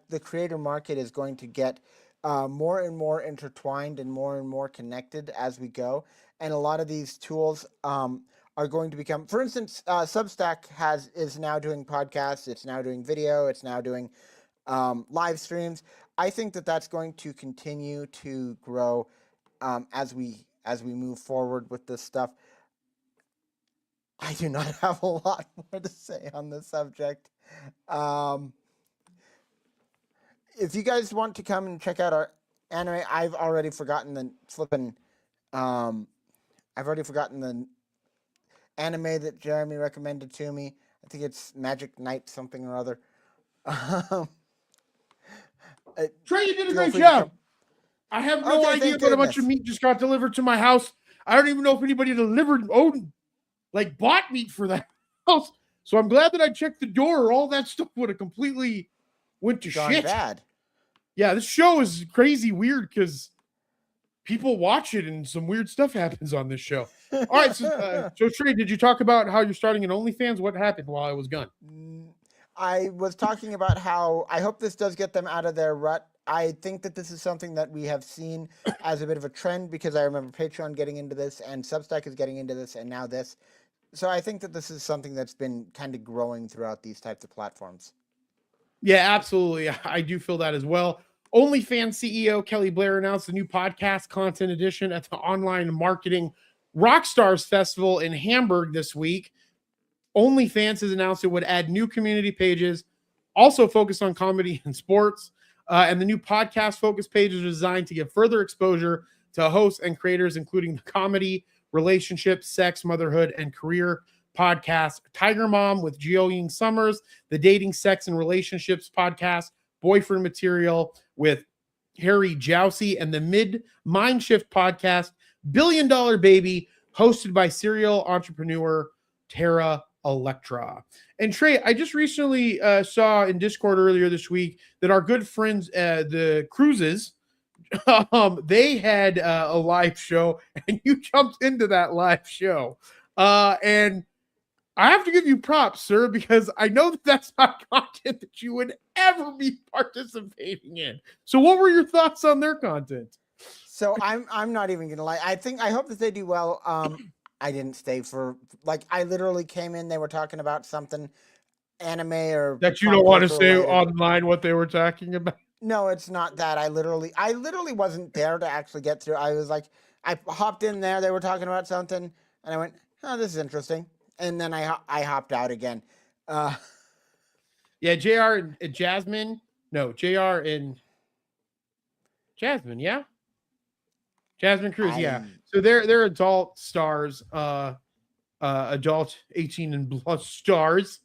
the creator market is going to get more and more intertwined and more connected as we go. And a lot of these tools are going to become, for instance, Substack is now doing podcasts, it's now doing video, it's now doing live streams. I think that that's going to continue to grow as we move forward with this stuff. I do not have a lot more to say on this subject. If you guys want to come and check out our anime, I've already forgotten the anime that Jeremy recommended to me. I think it's Magic Knight something or other. Trey, you did a great job. I have no idea what a bunch of meat just got delivered to my house. I don't even know if anybody bought meat for that house. So I'm glad that I checked the door, or all that stuff would have completely went to shit. Bad. Yeah, this show is crazy weird because people watch it and some weird stuff happens on this show. All right, so Trey, did you talk about how you're starting an OnlyFans? What happened while I was gone? I was talking about how I hope this does get them out of their rut I think that this is something that we have seen as a bit of a trend because I remember Patreon getting into this and Substack is getting into this and now this. So I think that this is something that's been kind of growing throughout these types of platforms. Yeah, absolutely. I do feel that as well. OnlyFans CEO Kelly Blair announced a new podcast content edition at the Online Marketing Rockstars Festival in Hamburg this week. OnlyFans has announced it would add new community pages, also focused on comedy and sports. And the new podcast focus pages are designed to give further exposure to hosts and creators, including the comedy, relationships, sex, motherhood, and career podcast, Tiger Mom with Geo Ying Summers, the Dating, Sex, and Relationships podcast, Boyfriend Material with Harry Jousey, and the Mid Mind Shift podcast, Billion Dollar Baby, hosted by serial entrepreneur Tara Electra. And Trey, I just recently saw in Discord earlier this week that our good friends, the Cruises, they had a live show, and you jumped into that live show. And I have to give you props, sir, because I know that that's not content that you would ever be participating in. So, what were your thoughts on their content? So I'm not even gonna lie. I hope that they do well. I didn't stay for I literally came in. They were talking about something anime or That you pop don't want to culture say related. online what they were talking about. No, it's not that. I literally wasn't there to actually get through. I was like, I hopped in there. They were talking about something, and I went, "Oh, this is interesting." And then I hopped out again. Yeah, JR and Jasmine. No, JR and Jasmine. Yeah, Jasmine Cruz. Yeah. I So they're adult stars, adult 18 and plus stars,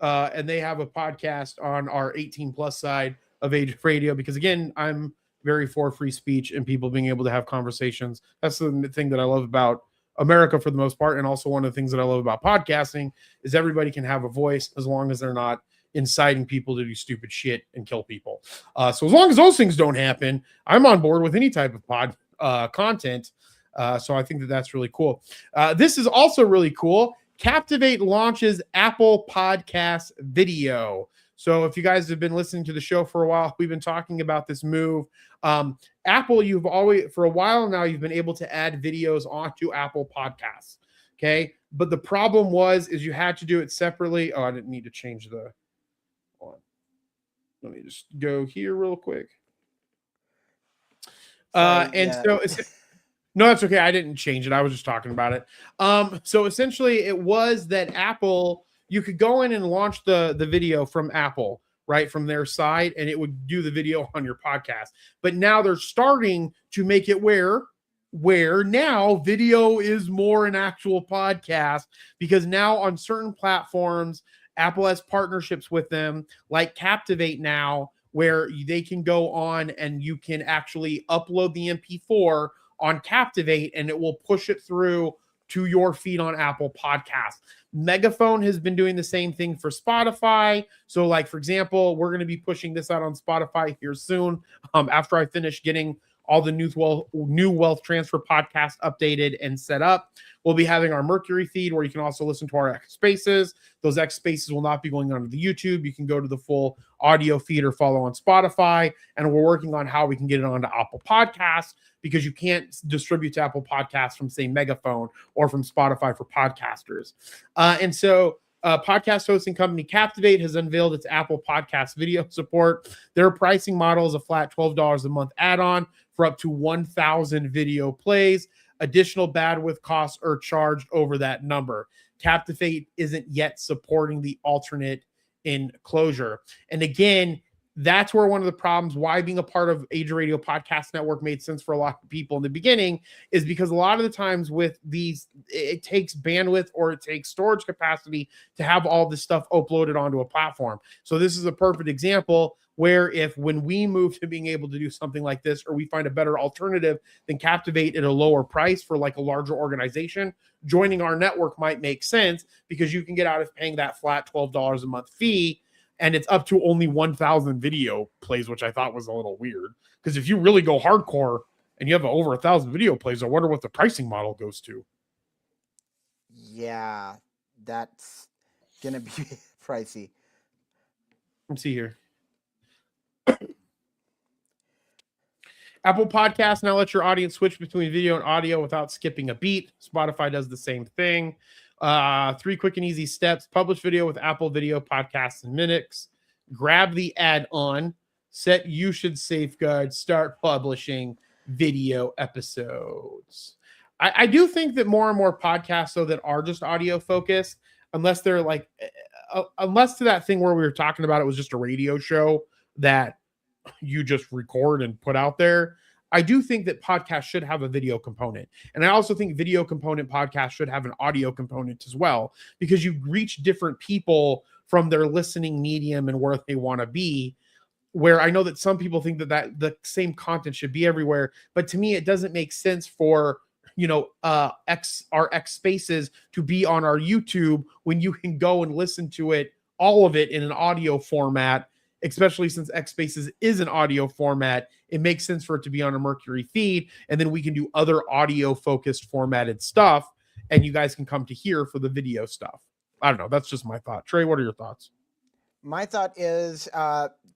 and they have a podcast on our 18 plus side of Age of Radio because again, I'm very for free speech and people being able to have conversations. That's the thing that I love about America for the most part, and also one of the things that I love about podcasting is everybody can have a voice as long as they're not inciting people to do stupid shit and kill people. So as long as those things don't happen, I'm on board with any type of pod content. So I think that that's really cool. This is also really cool. Captivate launches Apple Podcast Video. So if you guys have been listening to the show for a while, we've been talking about this move. Apple, you've always, for a while now, you've been able to add videos onto Apple Podcasts. Okay. But the problem is you had to do it separately. Oh, I didn't need to change the. Hold on. Let me just go here real quick. sorry, And yeah. so it's. No, that's okay. I didn't change it. I was just talking about it. So essentially it was that Apple, you could go in and launch the video from Apple, right? From their side, and it would do the video on your podcast. But now they're starting to make it where now video is more an actual podcast because now on certain platforms, Apple has partnerships with them like Captivate now, where they can go on and you can actually upload the MP4 on Captivate and it will push it through to your feed on Apple Podcasts. Megaphone has been doing the same thing for Spotify. So, like, for example, we're going to be pushing this out on Spotify here soon after I finish getting all the new wealth transfer podcast updated and set up. We'll be having our Mercury feed where you can also listen to our X Spaces. Those X Spaces will not be going onto the YouTube. You can go to the full audio feed or follow on Spotify. And we're working on how we can get it onto Apple Podcasts because you can't distribute to Apple Podcasts from, say, Megaphone or from Spotify for podcasters. And so podcast hosting company Captivate has unveiled its Apple Podcast video support. Their pricing model is a flat $12 a month add-on for up to 1,000 video plays. Additional bandwidth costs are charged over that number. Captivate isn't yet supporting the alternate enclosure. And again, that's where one of the problems why being a part of Age of Radio Podcast Network made sense for a lot of people in the beginning is because a lot of the times with these, it takes bandwidth or it takes storage capacity to have all this stuff uploaded onto a platform. So this is a perfect example where when we move to being able to do something like this, or we find a better alternative than Captivate at a lower price for like a larger organization, joining our network might make sense because you can get out of paying that flat $12 a month fee. And it's up to only 1,000 video plays, which I thought was a little weird. Because if you really go hardcore and you have over 1,000 video plays, I wonder what the pricing model goes to. Yeah, that's gonna be pricey. Let's see here. Apple Podcasts now let your audience switch between video and audio without skipping a beat. Spotify does the same thing. 3 quick and easy steps. Publish video with Apple Video Podcasts in minutes. Grab the add-on. Set you should safeguard. Start publishing video episodes. I do think that more and more podcasts, though, that are just audio focused, unless they're like, unless to that thing where we were talking about it was just a radio show that you just record and put out there. I do think that podcasts should have a video component. And I also think video component podcasts should have an audio component as well, because you reach different people from their listening medium and where they want to be. Where I know that some people think that the same content should be everywhere, but to me, it doesn't make sense for our X Spaces to be on our YouTube when you can go and listen to it, all of it in an audio format, especially since X Spaces is an audio format. It makes sense for it to be on a Mercury feed, and then we can do other audio focused formatted stuff, and you guys can come to here for the video stuff. I don't know. That's just my thought. Trey, what are your thoughts? My thought is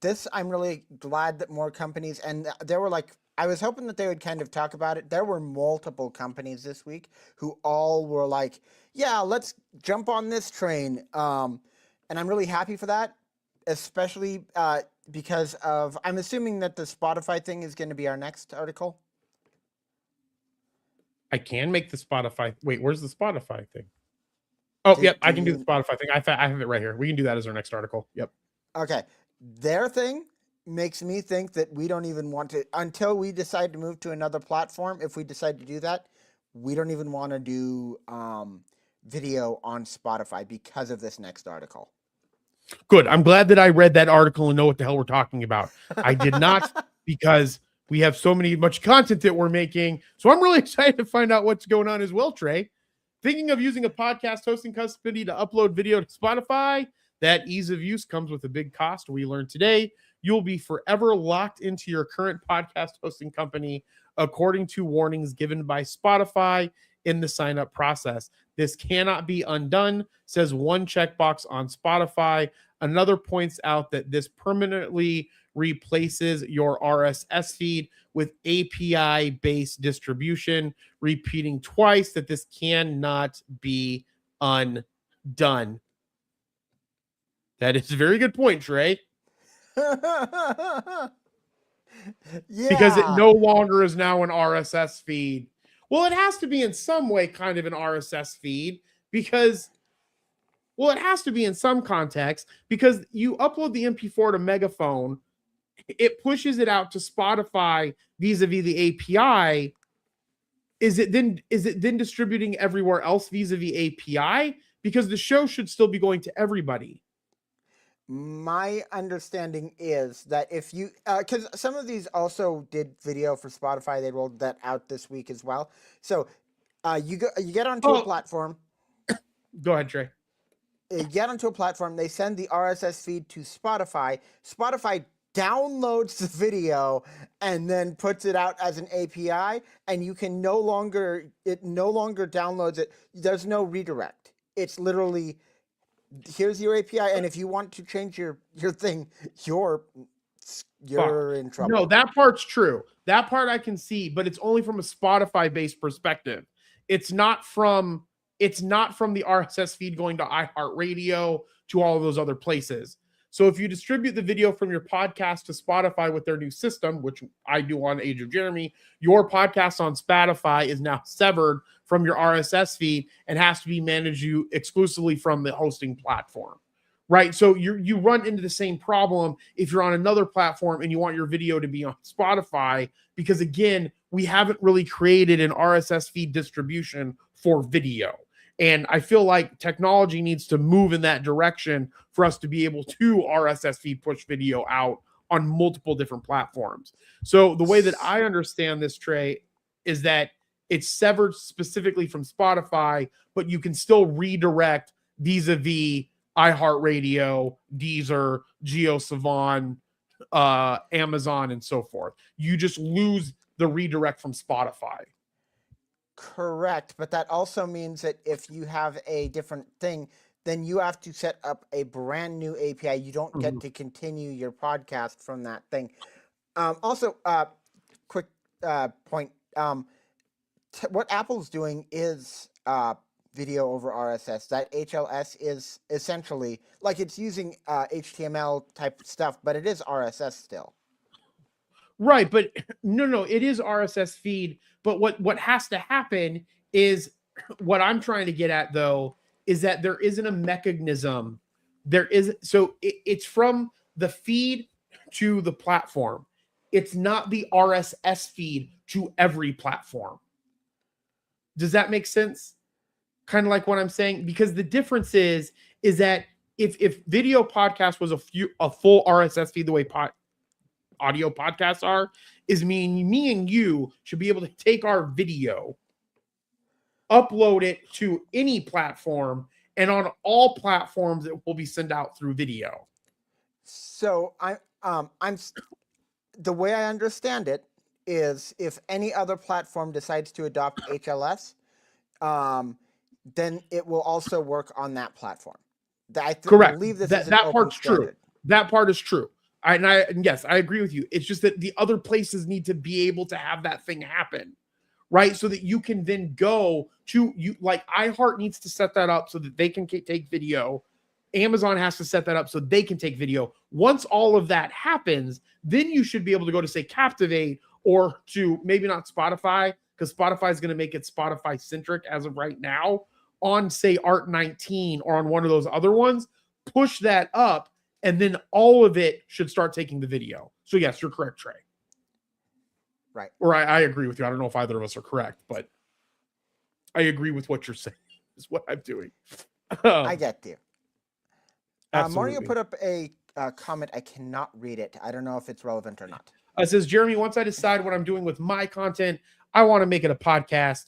this. I'm really glad that more companies, and there were like, I was hoping that they would kind of talk about it. There were multiple companies this week who all were like, yeah, let's jump on this train. And I'm really happy for that, especially because of, I'm assuming that the Spotify thing is going to be our next article. I can make the Spotify. Wait, where's the Spotify thing? Oh, yep, I can do the Spotify thing. I have it right here. We can do that as our next article. Yep. Okay. Their thing makes me think that we don't even want to, until we decide to move to another platform, if we decide to do that, we don't even want to do video on Spotify because of this next article. Good. I'm glad that I read that article and know what the hell we're talking about. I did not, because we have so much content that we're making. So I'm really excited to find out what's going on as well, Trey. Thinking of using a podcast hosting company to upload video to Spotify? That ease of use comes with a big cost. We learned today you'll be forever locked into your current podcast hosting company, according to warnings given by Spotify in the sign-up process. This cannot be undone, says one checkbox on Spotify. Another points out that this permanently replaces your RSS feed with API-based distribution, repeating twice that this cannot be undone. That is a very good point, Trey. Yeah. Because it no longer is now an RSS feed. Well, it has to be in some way kind of an RSS feed because, well, it has to be in some context because you upload the MP4 to Megaphone, it pushes it out to Spotify vis-a-vis the API. Is it then distributing everywhere else vis-a-vis API? Because the show should still be going to everybody. My understanding is that if you, because some of these also did video for Spotify, they rolled that out this week as well. So you get onto a platform. Go ahead, Trey. You get onto a platform, they send the RSS feed to Spotify. Spotify downloads the video and then puts it out as an API, and you can no longer downloads it. There's no redirect. It's literally, here's your API, and if you want to change your thing, you're in trouble. No, that part's true. That part I can see, but it's only from a Spotify-based perspective. It's not from the RSS feed going to iHeartRadio to all of those other places. So if you distribute the video from your podcast to Spotify with their new system, which I do on Age of Jeremy, your podcast on Spotify is now severed from your RSS feed and has to be managed exclusively from the hosting platform, right? So you run into the same problem if you're on another platform and you want your video to be on Spotify, because again, we haven't really created an RSS feed distribution for video. And I feel like technology needs to move in that direction for us to be able to RSS feed push video out on multiple different platforms. So the way that I understand this, Trey, is that it's severed specifically from Spotify, but you can still redirect vis-a-vis iHeartRadio, Deezer, JioSaavn, Amazon, and so forth. You just lose the redirect from Spotify. Correct, but that also means that if you have a different thing, then you have to set up a brand new API. You don't get to continue your podcast from that thing. Also, quick point, what Apple's doing is video over RSS. That HLS is essentially like it's using HTML type stuff, but it is RSS still. Right, but no, it is RSS feed. But what has to happen is what I'm trying to get at, though, is that there isn't a mechanism. It's from the feed to the platform. It's not the RSS feed to every platform. Does that make sense? Kind of like what I'm saying, because the difference is that if video podcast was a full RSS feed the way audio podcasts are, is me and you should be able to take our video, upload it to any platform, and on all platforms it will be sent out through video. So I'm the way I understand it is if any other platform decides to adopt HLS, then it will also work on that platform. Correct. Believe this That part's true. That part is true. Yes, I agree with you. It's just that the other places need to be able to have that thing happen, right? So that you can then go to like iHeart needs to set that up so that they can take video. Amazon has to set that up so they can take video. Once all of that happens, then you should be able to go to, say, Captivate, or to maybe not Spotify, because Spotify is going to make it Spotify centric as of right now, on, say, Art19 or on one of those other ones, push that up, and then all of it should start taking the video. So yes, you're correct, Trey. Right. Or I agree with you. I don't know if either of us are correct, but I agree with what you're saying is what I'm doing. I get you. Absolutely. Mario put up a comment. I cannot read it. I don't know if it's relevant or not. It says, Jeremy, once I decide what I'm doing with my content, I want to make it a podcast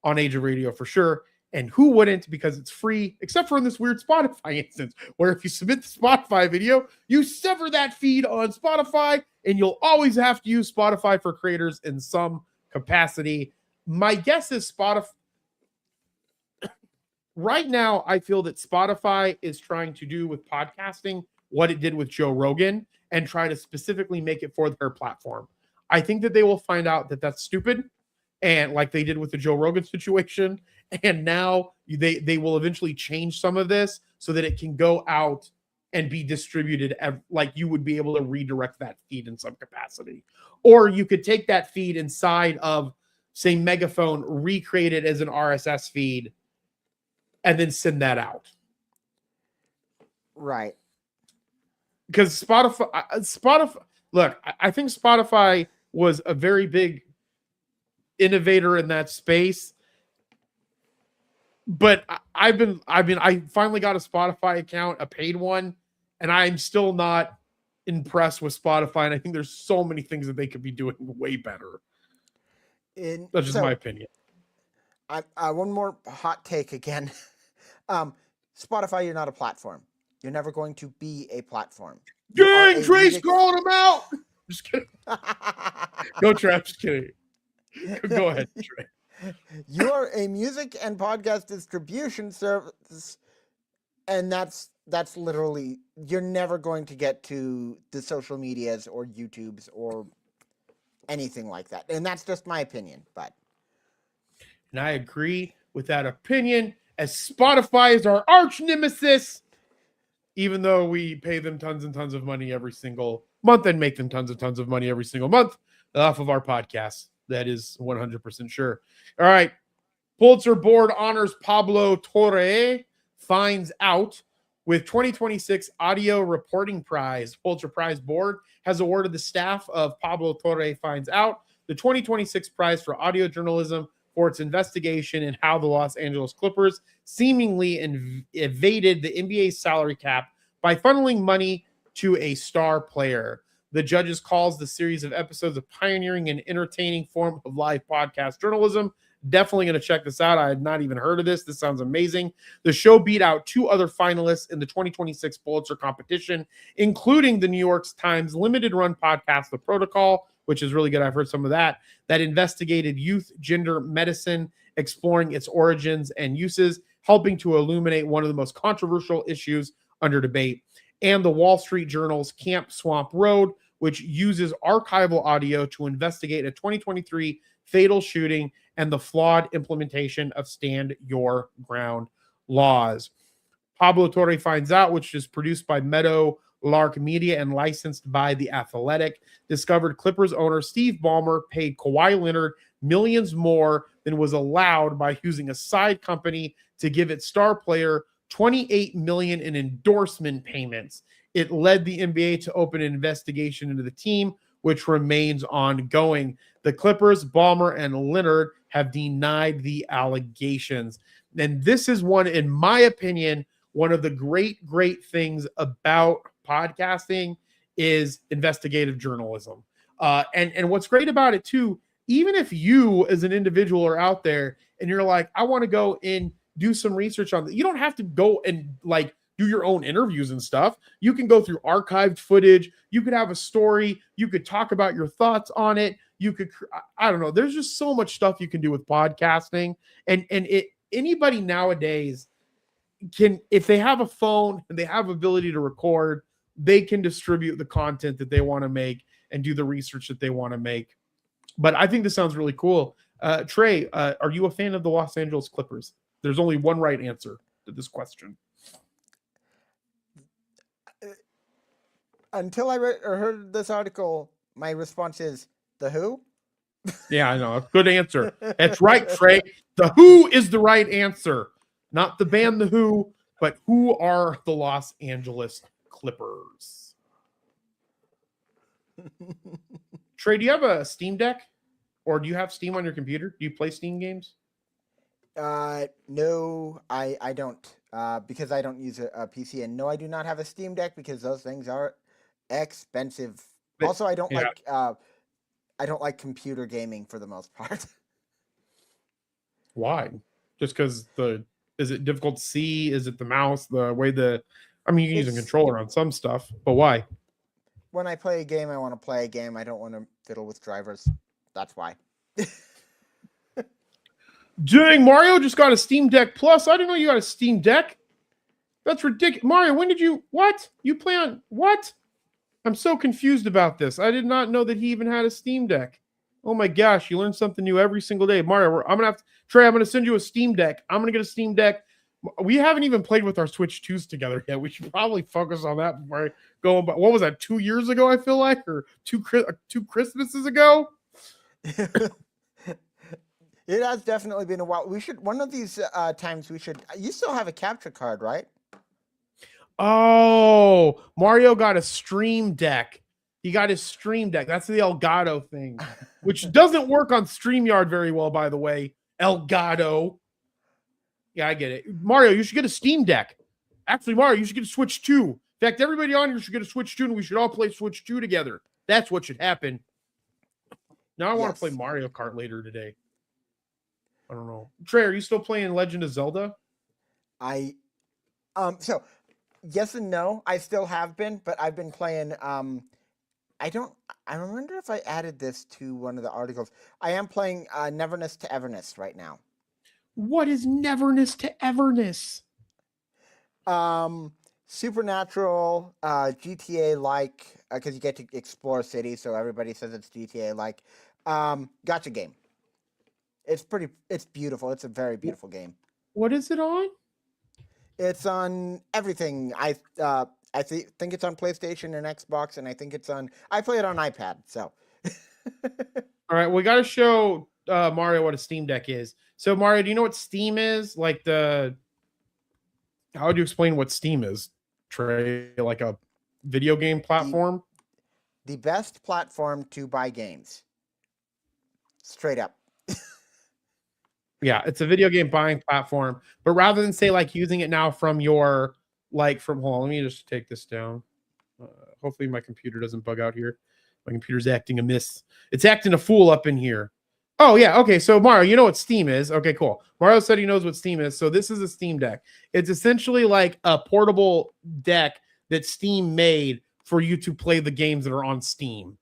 on Age of Radio for sure. And who wouldn't, because it's free, except for in this weird Spotify instance, where if you submit the Spotify video, you sever that feed on Spotify, and you'll always have to use Spotify for creators in some capacity. My guess is Spotify. Right now, I feel that Spotify is trying to do with podcasting what it did with Joe Rogan and try to specifically make it for their platform. I think that they will find out that that's stupid, and like they did with the Joe Rogan situation. And now they will eventually change some of this so that it can go out and be distributed. Like you would be able to redirect that feed in some capacity. Or you could take that feed inside of, say, Megaphone, recreate it as an RSS feed, and then send that out. Right. Because Spotify, look, I think Spotify was a very big innovator in that space. But I finally got a Spotify account, a paid one, and I'm still not impressed with Spotify. And I think there's so many things that they could be doing way better. That's just my opinion. One more hot take again. Spotify, you're not a platform. You're never going to be a platform. Dang, Trey's calling him out. Just kidding. Go, Trey. I'm just kidding. Go ahead, Trey. You are a music and podcast distribution service, and that's literally, you're never going to get to the social medias or YouTubes or anything like that. And that's just my opinion. And I agree with that opinion, as Spotify is our arch nemesis, even though we pay them tons and tons of money every single month and make them tons and tons of money every single month off of our podcasts. That is 100% sure. All right. Pulitzer Board honors Pablo Torre, finds out with 2026 Audio Reporting Prize. Pulitzer Prize Board has awarded the staff of Pablo Torre Finds Out the 2026 prize for audio journalism for its investigation in how the Los Angeles Clippers seemingly evaded the NBA salary cap by funneling money to a star player. The judges calls the series of episodes a pioneering and entertaining form of live podcast journalism. Definitely going to check this out. I had not even heard of this. This sounds amazing. The show beat out two other finalists in the 2026 Pulitzer competition, including the New York Times limited run podcast, The Protocol, which is really good. I've heard some of that investigated youth gender medicine, exploring its origins and uses, helping to illuminate one of the most controversial issues under debate. And the Wall Street Journal's Camp Swamp Road, which uses archival audio to investigate a 2023 fatal shooting and the flawed implementation of stand your ground laws. Pablo Torre Finds Out, which is produced by Meadow Lark Media and licensed by The Athletic, discovered Clippers owner Steve Ballmer paid Kawhi Leonard millions more than was allowed by using a side company to give its star player $28 million in endorsement payments. It led the NBA to open an investigation into the team, which remains ongoing. The Clippers, Ballmer, and Leonard have denied the allegations. And this is one, in my opinion, one of the great things about podcasting is investigative journalism. And what's great about it too, even if you as an individual are out there and you're like, I want to go and do some research on that, you don't have to go and like do your own interviews and stuff. You can go through archived footage. You could have a story. You could talk about your thoughts on it. You could, I don't know. There's just so much stuff you can do with podcasting. And anybody nowadays can, if they have a phone and they have ability to record, they can distribute the content that they want to make and do the research that they want to make. But I think this sounds really cool. Trey, are you a fan of the Los Angeles Clippers? There's only one right answer to this question. Until I read or heard this article, my response is the Who. Yeah, I know. Good answer. That's right, Trey. The Who is the right answer. Not the band The Who, but who are the Los Angeles Clippers? Trey, do you have a Steam Deck? Or do you have Steam on your computer? Do you play Steam games? No, I don't. Because I don't use a PC. And no, I do not have a Steam Deck because those things are expensive. But, also, I don't like computer gaming for the most part. Why? Just because is it difficult to see? Is it the mouse? The way I mean, you can use a controller on some stuff, but why? When I play a game, I want to play a game. I don't want to fiddle with drivers. That's why. Dang, Mario just got a Steam Deck Plus. I didn't know you got a Steam Deck. That's ridiculous. Mario, when did you, what? You play on, what? I'm so confused about this. I did not know that he even had a Steam Deck. Oh my gosh, you learn something new every single day. Mario, I'm going to Trey, I'm going to send you a Steam Deck. I'm going to get a Steam Deck. We haven't even played with our Switch 2s together yet. We should probably focus on that before I go. But what was that, 2 years ago, I feel like? Or two Christmases ago? It has definitely been a while. We should, one of these times we should, you still have a capture card, right? Oh, Mario got a Stream Deck. He got his Stream Deck. That's the Elgato thing, which doesn't work on StreamYard very well, by the way. Elgato. Yeah, I get it. Mario, you should get a Steam Deck. Actually, Mario, you should get a Switch 2. In fact, everybody on here should get a Switch 2, and we should all play Switch 2 together. That's what should happen. Now I want to play Mario Kart later today. I don't know. Trey, are you still playing Legend of Zelda? So yes and no. I still have been, but I've been playing. I wonder if I added this to one of the articles. I am playing Neverness to Everness right now. What is Neverness to Everness? Supernatural, GTA-like, because you get to explore cities, so everybody says it's GTA-like. Gotcha game. It's beautiful. It's a very beautiful game. What is it on? It's on everything. I think it's on PlayStation and Xbox, and I think it's on. I play it on iPad. So, all right, we got to show Mario what a Steam Deck is. So, Mario, do you know what Steam is? Like how would you explain what Steam is, Trey? Like a video game platform? The best platform to buy games. Straight up. Yeah, it's a video game buying platform. But rather than say like using it now from your hold on, let me just take this down. Hopefully my computer doesn't bug out here. My computer's acting amiss. It's acting a fool up in here. Oh yeah, okay. So Mario, you know what Steam is? Okay, cool. Mario said he knows what Steam is. So this is a Steam Deck. It's essentially like a portable deck that Steam made for you to play the games that are on Steam,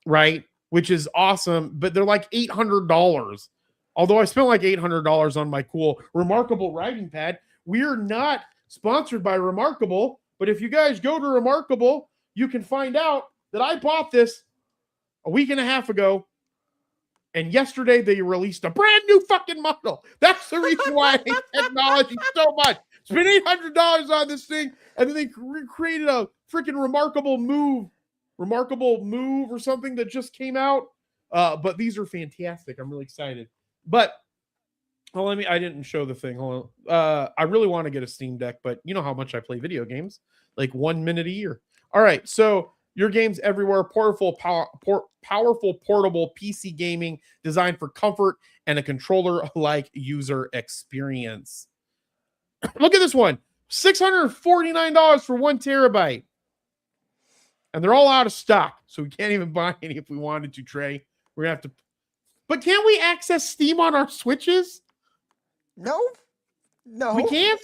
right? Which is awesome. But they're like $800. Although I spent like $800 on my cool Remarkable writing pad. We're not sponsored by Remarkable, but if you guys go to Remarkable, you can find out that I bought this a week and a half ago, and yesterday they released a brand new fucking model. That's the reason why I hate technology so much. Spent $800 on this thing, and then they created a freaking remarkable move or something that just came out. But these are fantastic. I'm really excited. But I didn't show the thing. Hold on. I really want to get a Steam Deck, but you know how much I play video games, like 1 minute a year. All right, so your games everywhere, powerful portable PC gaming designed for comfort and a controller-like user experience. Look at this one, $649 for 1 terabyte. And they're all out of stock, so we can't even buy any if we wanted to, Trey. We're going to have to. But can't we access Steam on our Switches? No. We can't?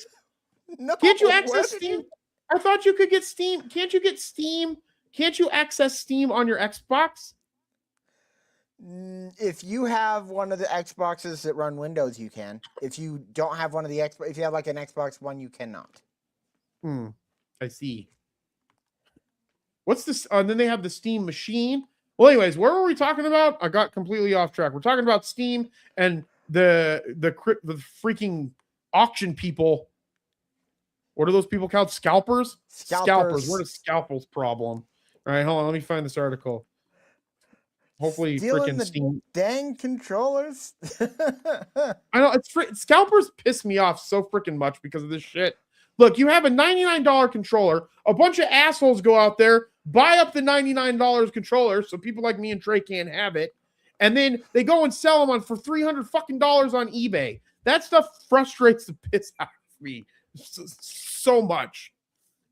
No. Can't you access Steam? I thought you could get Steam. Can't you get Steam? Can't you access Steam on your Xbox? If you have one of the Xboxes that run Windows, you can. If you don't have one of the Xbox, if you have like an Xbox One, you cannot. I see. What's this? Then they have the Steam machine. Well, anyways, what were we talking about? I got completely off track. We're talking about Steam and the freaking auction people. What are those people called? Scalpers? Scalpers. What is Scalpers' problem? All right, hold on. Let me find this article. Hopefully, freaking Steam. Dang controllers. I know scalpers piss me off so freaking much because of this shit. Look, you have a $99 controller. A bunch of assholes go out there, buy up the $99 controller, so people like me and Trey can't have it, and then they go and sell them for $300 fucking on eBay. That stuff frustrates the piss out of me so much.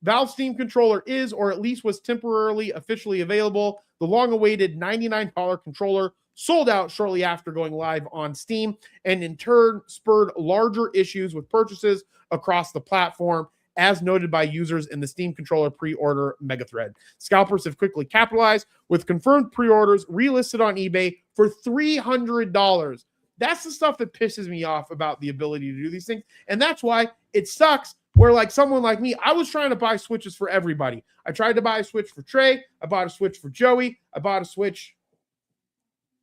Valve Steam controller is, or at least was temporarily officially available. The long-awaited $99 controller sold out shortly after going live on Steam, and in turn spurred larger issues with purchases across the platform, as noted by users in the Steam controller pre-order megathread. Scalpers have quickly capitalized, with confirmed pre-orders relisted on eBay for $300. That's the stuff that pisses me off about the ability to do these things, and that's why it sucks. Where like someone like me, I was trying to buy Switches for everybody. I tried to buy a Switch for Trey. I bought a Switch for Joey. I bought a Switch. I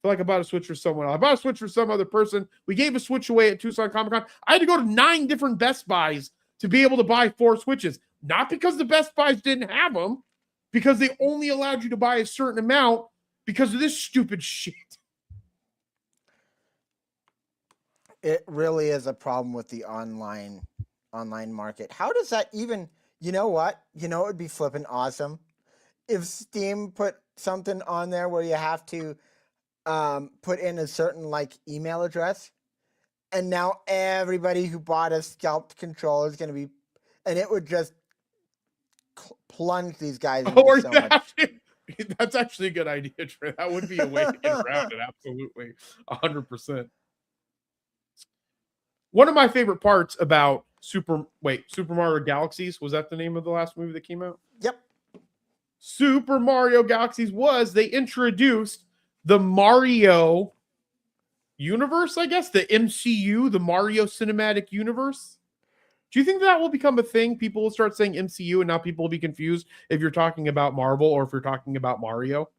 feel like I bought a Switch for someone else. I bought a Switch for some other person. We gave a Switch away at Tucson Comic Con. I had to go to 9 different Best Buys to be able to buy 4 Switches. Not because the Best Buys didn't have them, because they only allowed you to buy a certain amount because of this stupid shit. It really is a problem with the online market. How does that even, you know what? You know, it would be flipping awesome if Steam put something on there where you have to put in a certain like email address, and now everybody who bought a scalped controller is going to be, and it would just plunge these guys into so much. That's actually a good idea, Trey. That would be a way to get around it. Absolutely. 100%. One of my favorite parts about Super Mario Galaxies, was that the name of the last movie that came out? Yep. Super Mario Galaxies was they introduced the Mario universe, I guess, the MCU, the Mario Cinematic Universe. Do you think that will become a thing? People will start saying MCU and now people will be confused if you're talking about Marvel or if you're talking about Mario?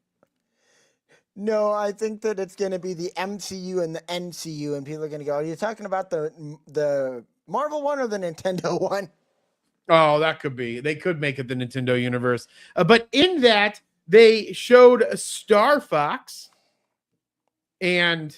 No, I think that it's going to be the MCU and the NCU, and people are going to go, are you talking about the Marvel one or the Nintendo one? Oh, that could be. They could make it the Nintendo universe. But in that, they showed Star Fox, and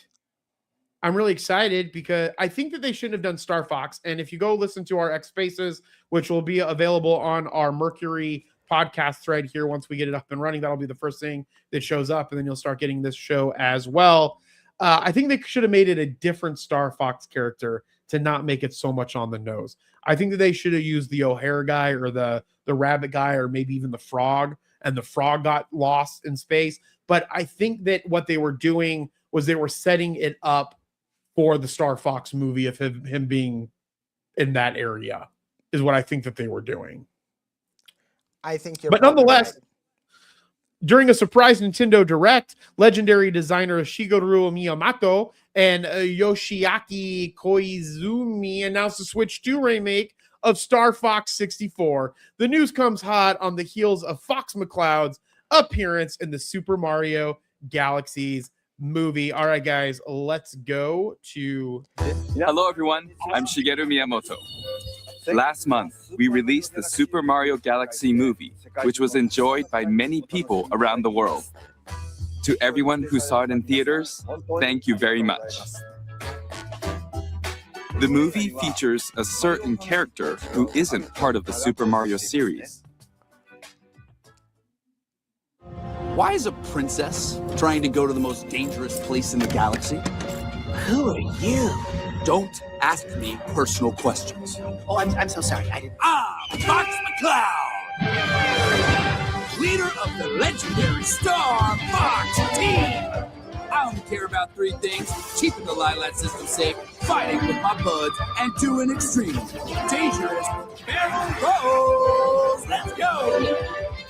I'm really excited because I think that they shouldn't have done Star Fox. And if you go listen to our X Spaces, which will be available on our Mercury podcast thread here once we get it up and running, that'll be the first thing that shows up, and then you'll start getting this show as well. I think they should have made it a different Star Fox character to not make it so much on the nose. I think that they should have used the O'Hare guy or the rabbit guy or maybe even the frog, and the frog got lost in space. But I think that what they were doing was they were setting it up for the Star Fox movie of him being in that area is what I think that they were doing. I think you're. But nonetheless, right. During a surprise Nintendo Direct, legendary designer Shigeru Miyamoto and Yoshiaki Koizumi announced a Switch 2 remake of Star Fox 64. The news comes hot on the heels of Fox McCloud's appearance in the Super Mario Galaxies movie. All right, guys, let's go to Hello, everyone. I'm Shigeru Miyamoto. Last month, we released the Super Mario Galaxy movie, which was enjoyed by many people around the world. To everyone who saw it in theaters, thank you very much. The movie features a certain character who isn't part of the Super Mario series. Why is a princess trying to go to the most dangerous place in the galaxy? Who are you? Don't ask me personal questions. Oh, I'm so sorry. I didn't. Fox McCloud! Leader of the legendary Star Fox team! I only care about three things: keeping the Lilat system safe, fighting with my buds, and doing extremely dangerous barrel rolls! Let's go!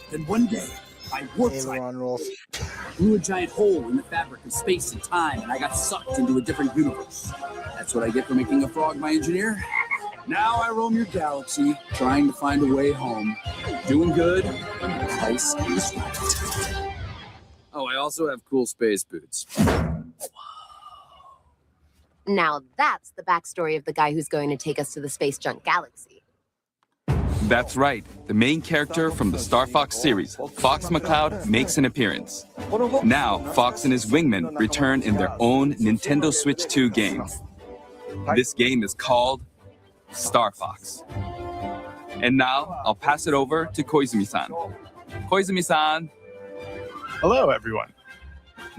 Then one day, I blew a giant hole in the fabric of space and time, and I got sucked into a different universe. That's what I get for making a frog my engineer. Now I roam your galaxy, trying to find a way home. Doing good, and the price is right. Oh, I also have cool space boots. Now that's the backstory of the guy who's going to take us to the space junk galaxy. That's right. The main character from the Star Fox series, Fox McCloud, makes an appearance. Now, Fox and his wingmen return in their own Nintendo Switch 2 game. This game is called Star Fox. And now, I'll pass it over to Koizumi-san. Koizumi-san. Hello, everyone.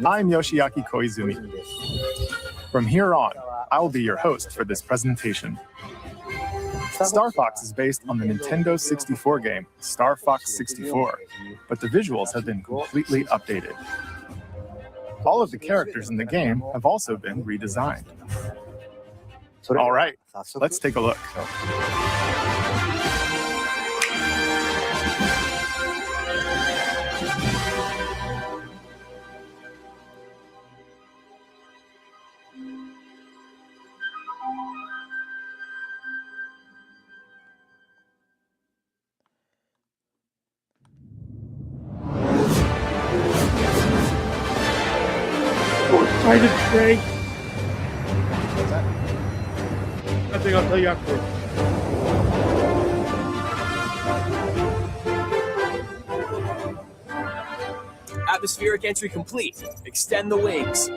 I'm Yoshiaki Koizumi. From here on, I will be your host for this presentation. Star Fox is based on the Nintendo 64 game Star Fox 64, but the visuals have been completely updated. All of the characters in the game have also been redesigned. All right, let's take a look. excited, Trey. Nothing, I'll tell you afterwards. Atmospheric entry complete. Extend the wings.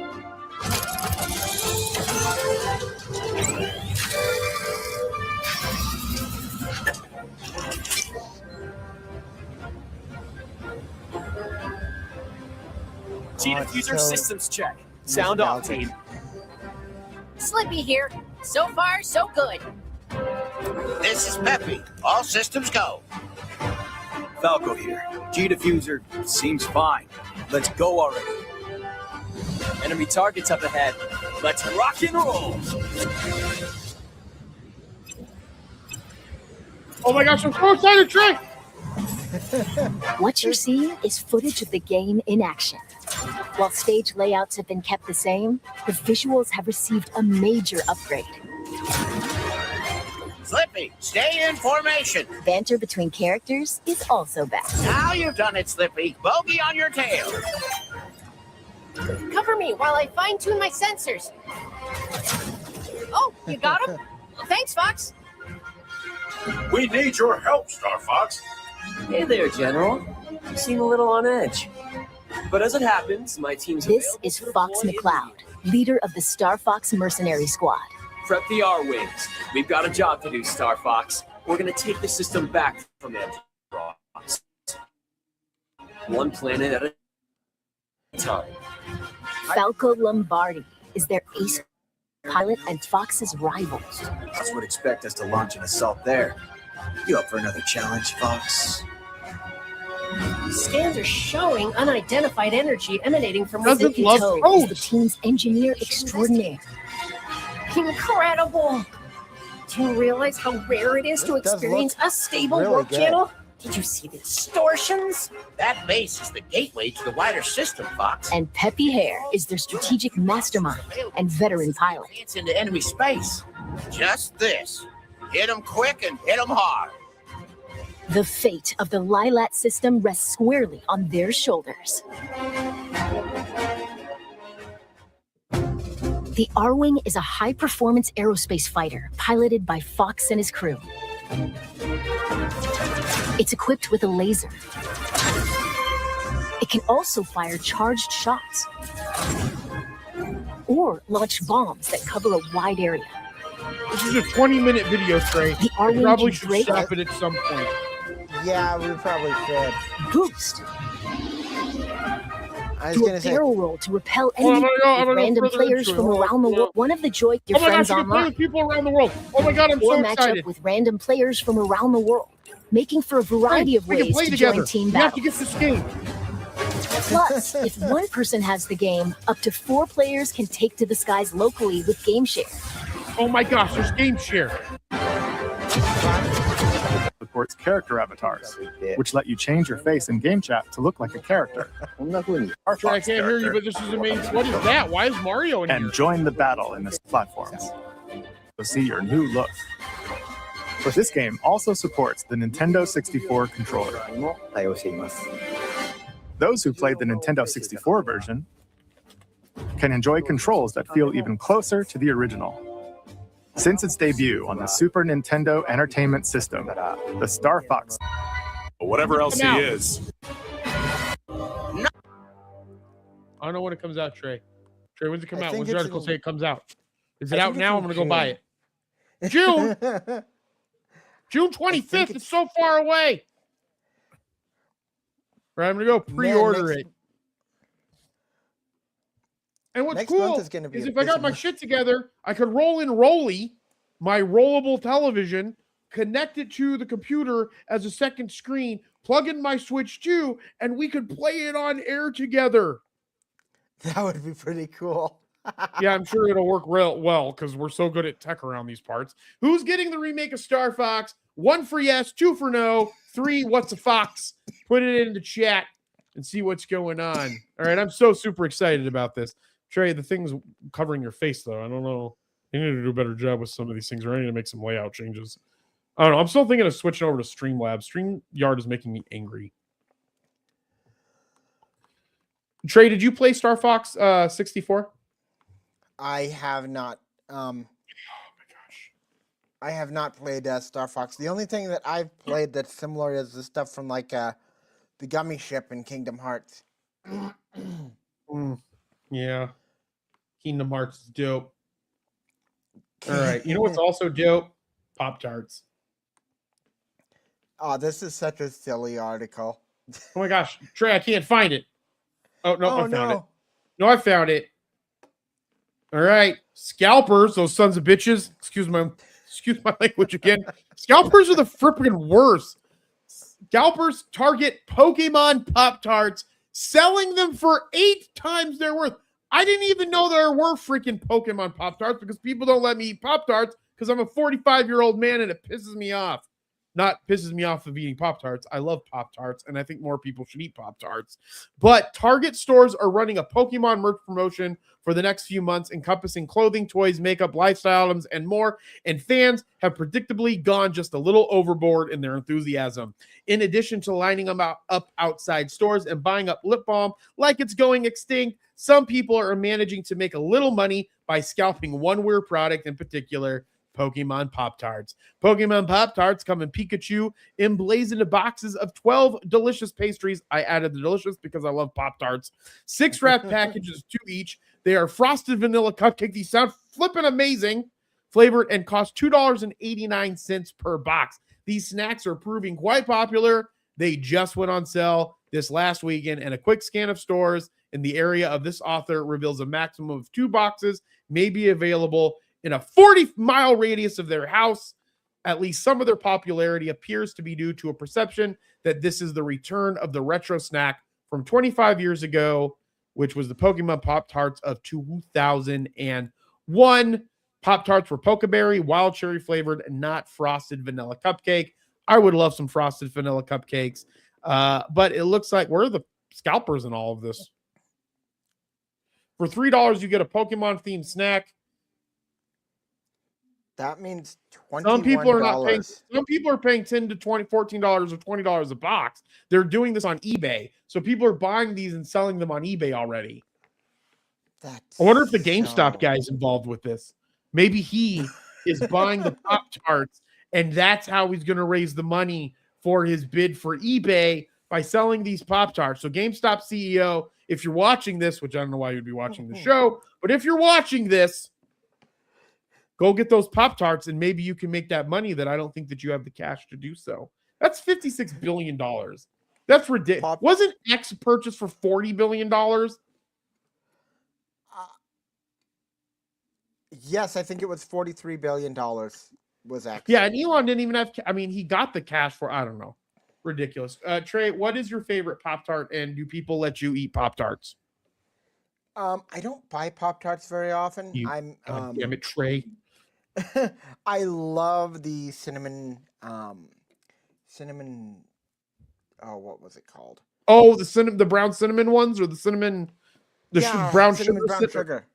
G-diffuser systems check. Sound off, team. Slippy here. So far, so good. This is Peppy. All systems go. Falco here. G-diffuser seems fine. Let's go already. Enemy targets up ahead. Let's rock and roll. Oh my gosh, I'm so excited, Trey! What you're seeing is footage of the game in action. While stage layouts have been kept the same, the visuals have received a major upgrade. Slippy, stay in formation. Banter between characters is also back. Now you've done it, Slippy. Bogey on your tail. Cover me while I fine-tune my sensors. Oh, you got him? Thanks, Fox. We need your help, Star Fox. Hey there, General. You seem a little on edge. But as it happens, my team's This is Fox McCloud, leader of the Star Fox Mercenary Squad. Prep the R-Wings. We've got a job to do, Star Fox. We're gonna take the system back from Androx. One planet at a time. Falco Lombardi is their ace pilot and Fox's rival. Fox would expect us to launch an assault there. You up for another challenge, Fox? Scans are showing unidentified energy emanating from Doesn't within love Ito, codes. the team's engineer extraordinaire. Incredible! Do you realize how rare it is to experience a stable warp channel? Did you see the distortions? That base is the gateway to the wider system, Fox. And Peppy Hare is their strategic mastermind and veteran pilot. It's into enemy space. Just this. Hit them quick and hit them hard. The fate of the Lilat system rests squarely on their shoulders. The R-Wing is a high-performance aerospace fighter piloted by Fox and his crew. It's equipped with a laser. It can also fire charged shots or launch bombs that cover a wide area. This is a 20-minute video, Trey. The I R-Wing probably can should break stop it at some point. Yeah, we probably should. boost I was to gonna a say, barrel roll to repel Oh, I'm enemy gonna go with random further players into it. from around the world. One of the joy your Oh my friends gosh, you can play online with people around the world. Oh my god, I'm or so match excited. up with random players from around the world, making for a variety of We can ways play to together. join team We have to battles. get this game. Plus, if one person has the game, up to 4 players can take to the skies locally with GameShare. Oh my gosh, there's game share. Supports character avatars, which let you change your face in game chat to look like a character. Our Trey, I Fox can't hear you, character. but this is amazing. What is that? Why is Mario in here? And join the battle in this platforms. So see your new look. But this game also supports the Nintendo 64 controller. Those who played the Nintendo 64 version can enjoy controls that feel even closer to the original. Since its debut on the Super Nintendo Entertainment System, the Star Fox, Whatever else he is. I don't know when it comes out, Trey. Trey, when's it come I out? think When's the it's article in- say it comes out? Is I it think out it's now? in I'm gonna go buy it. June. June. June 25th. It's so far away. Right, I'm gonna go pre-order next- it. And what's Next cool month is gonna be a if I got busy my month. shit together, I could roll in Rolly, my rollable television, connect it to the computer as a second screen, plug in my Switch 2, and we could play it on air together. That would be pretty cool. Yeah, I'm sure it'll work real well because we're so good at tech around these parts. Who's getting the remake of Star Fox? 1 for yes, 2 for no, 3 what's a fox? Put it in the chat and see what's going on. All right, I'm so super excited about this. Trey, the thing's covering your face though. I don't know. You need to do a better job with some of these things. Or I need to make some layout changes. I don't know. I'm still thinking of switching over to Streamlabs. StreamYard is making me angry. Trey, did you play Star Fox 64? I have not. Oh my gosh. I have not played Star Fox. The only thing that I've played that's similar is the stuff from like the Gummy Ship in Kingdom Hearts. Yeah. Kingdom Hearts is dope. All right. You know what's also dope? Pop-Tarts. Oh, this is such a silly article. Oh my gosh. Trey, I can't find it. Oh, no, Oh, I found no. it. No, I found it. All right. Scalpers, those sons of bitches. Excuse my language again. Scalpers are the frippin' worst. Scalpers target Pokemon Pop-Tarts, selling them for 8 times their worth. I didn't even know there were freaking Pokemon Pop-Tarts because people don't let me eat Pop-Tarts because I'm a 45-year-old man and it pisses me off. Not pisses me off of eating Pop-Tarts. I love Pop-Tarts, and I think more people should eat Pop-Tarts. But Target stores are running a Pokemon merch promotion for the next few months, encompassing clothing, toys, makeup, lifestyle items, and more. And fans have predictably gone just a little overboard in their enthusiasm. In addition to lining them up outside stores and buying up lip balm like it's going extinct, some people are managing to make a little money by scalping one weird product in particular, Pokemon Pop-Tarts. Pokemon Pop-Tarts come in Pikachu emblazoned boxes of 12 delicious pastries. I added the delicious because I love Pop-Tarts. 6 wrap packages, 2 each. They are frosted vanilla cupcake. These sound flipping amazing. Flavored and cost $2.89 per box. These snacks are proving quite popular. They just went on sale this last weekend, and a quick scan of stores in the area of this author reveals a maximum of 2 boxes may be available in a 40-mile radius of their house. At least some of their popularity appears to be due to a perception that this is the return of the retro snack from 25 years ago, which was the Pokemon Pop-Tarts of 2001. Pop-Tarts were Pokeberry, wild cherry flavored, not frosted vanilla cupcake. I would love some frosted vanilla cupcakes. But it looks like, where are the scalpers in all of this? For $3, you get a Pokemon-themed snack. That means $21. Some people are not paying. Some people are paying $10 to $20, $14 or $20 a box. They're doing this on eBay, so people are buying these and selling them on eBay already. That's I wonder if the GameStop guy is involved with this. Maybe he is buying the Pop-Tarts, and that's how he's going to raise the money for his bid for eBay by selling these Pop-Tarts. So GameStop CEO, if you're watching this, which I don't know why you'd be watching the show, but if you're watching this, go get those Pop-Tarts, and maybe you can make that money that I don't think that you have the cash to do so. That's $56 billion. That's ridiculous. Wasn't X purchased for $40 billion? Yes, I think it was $43 billion was X. Yeah, and Elon didn't even have, he got the cash for, I don't know. Ridiculous. Trey, what is your favorite Pop-Tart, and do people let you eat Pop-Tarts? I don't buy Pop-Tarts very often. Damn it, Trey. I love the cinnamon, oh, what was it called? Oh, the brown cinnamon ones, or the brown sugar.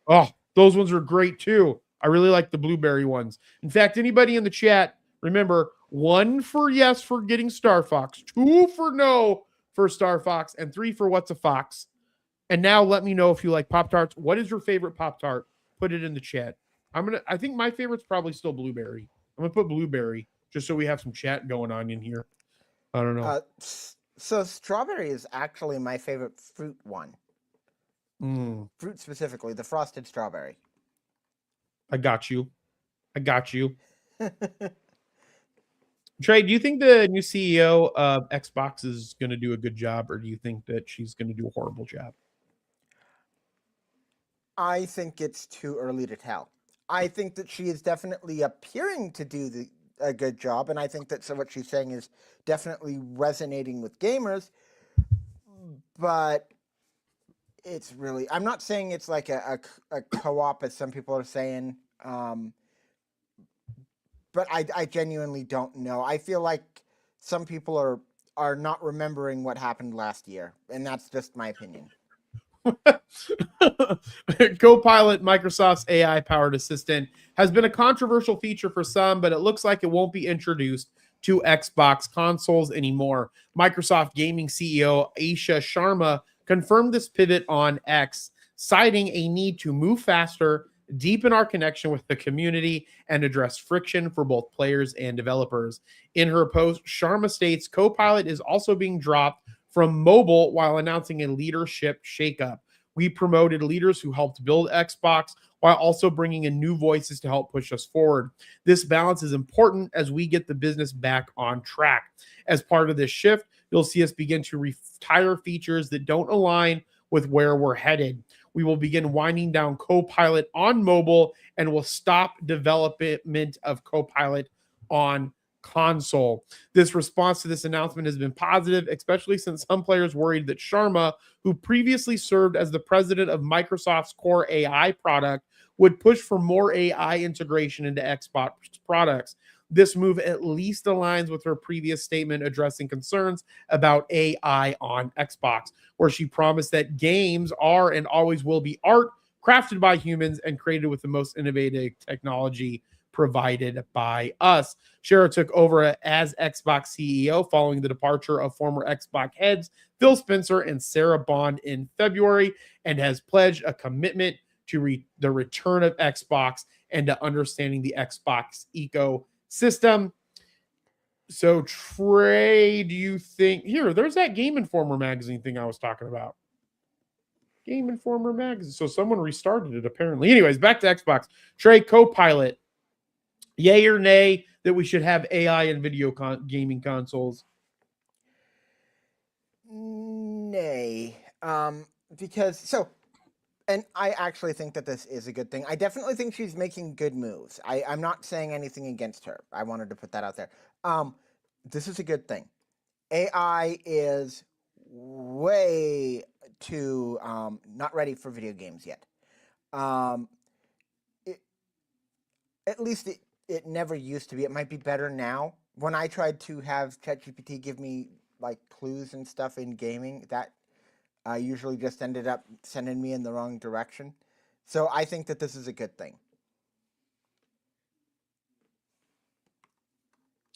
Oh, those ones are great too. I really like the blueberry ones. In fact, anybody in the chat, remember, 1 for yes for getting Star Fox, 2 for no for Star Fox, and 3 for what's a fox. And now let me know if you like Pop-Tarts. What is your favorite Pop-Tart? Put it in the chat. I think my favorite's probably still blueberry. I'm gonna put blueberry just so we have some chat going on in here. I don't know. So strawberry is actually my favorite fruit one. Fruit specifically, the frosted strawberry. I got you. Trey, do you think the new CEO of Xbox is going to do a good job, or do you think that she's going to do a horrible job? I think it's too early to tell. I think that she is definitely appearing to do a good job, and I think that what she's saying is definitely resonating with gamers, but it's really, I'm not saying it's like a co-op, as some people are saying, but I genuinely don't know. I feel like some people are not remembering what happened last year, and that's just my opinion. Copilot, Microsoft's AI-powered assistant, has been a controversial feature for some, but it looks like it won't be introduced to Xbox consoles anymore. Microsoft gaming CEO Asha Sharma confirmed this pivot on X, citing a need to move faster, deepen our connection with the community, and address friction for both players and developers. In her post, Sharma states Copilot is also being dropped from mobile while announcing a leadership shakeup. We promoted leaders who helped build Xbox while also bringing in new voices to help push us forward. This balance is important as we get the business back on track. As part of this shift, you'll see us begin to retire features that don't align with where we're headed. We will begin winding down Copilot on mobile and will stop development of Copilot on console. This response to this announcement has been positive, especially since some players worried that Sharma, who previously served as the president of Microsoft's core AI product, would push for more AI integration into Xbox products. This move at least aligns with her previous statement addressing concerns about AI on Xbox, where she promised that games are and always will be art crafted by humans and created with the most innovative technology provided by us. Shara took over as Xbox CEO following the departure of former Xbox heads Phil Spencer and Sarah Bond in February, and has pledged a commitment to the return of Xbox and to understanding the Xbox ecosystem. So, Trey, do you think there's that Game Informer magazine thing I was talking about? Game Informer magazine. So someone restarted it apparently. Anyways, back to Xbox. Trey, Copilot. Yay or nay that we should have AI in video gaming consoles? Nay. And I actually think that this is a good thing. I definitely think she's making good moves. I'm not saying anything against her. I wanted to put that out there. This is a good thing. AI is way too not ready for video games yet. At least it never used to be. It might be better now. When I tried to have ChatGPT give me like clues and stuff in gaming, that usually just ended up sending me in the wrong direction. So I think that this is a good thing.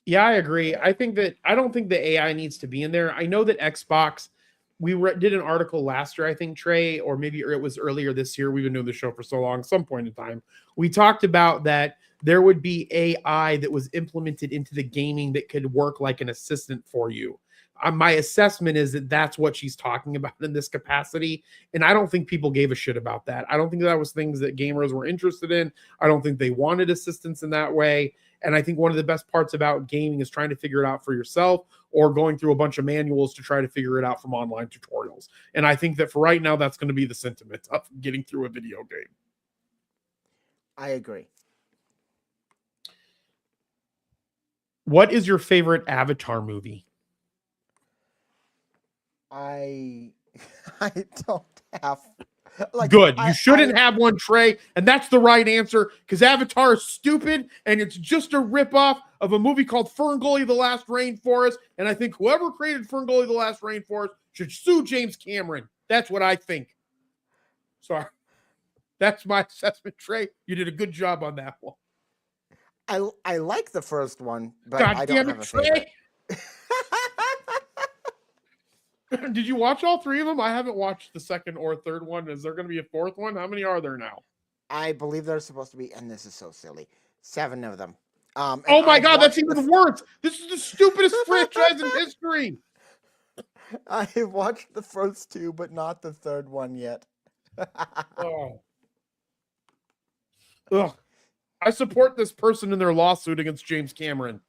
Yeah, I agree. I don't think the AI needs to be in there. I know that Xbox, did an article last year, I think, Trey, or maybe it was earlier this year. We've been doing the show for so long, some point in time. We talked about that there would be AI that was implemented into the gaming that could work like an assistant for you. My assessment is that that's what she's talking about in this capacity. And I don't think people gave a shit about that. I don't think that was things that gamers were interested in. I don't think they wanted assistance in that way. And I think one of the best parts about gaming is trying to figure it out for yourself or going through a bunch of manuals to try to figure it out from online tutorials. And I think that for right now, that's going to be the sentiment of getting through a video game. I agree. What is your favorite Avatar movie? I don't have. Good. You shouldn't have one, Trey. And that's the right answer because Avatar is stupid and it's just a ripoff of a movie called Ferngully the Last Rainforest. And I think whoever created Ferngully the Last Rainforest should sue James Cameron. That's what I think. Sorry. That's my assessment, Trey. You did a good job on that one. I like the first one, but God I damn don't it, have a Trey. favorite. Did you watch all three of them? I haven't watched the second or third one. Is there going to be a fourth one? How many are there now? I believe there's supposed to be, and this is so silly, 7 of them. Oh my God, that's even worse. This is the stupidest franchise in history. I watched the first 2, but not the third one yet. Oh. Ugh. I support this person in their lawsuit against James Cameron.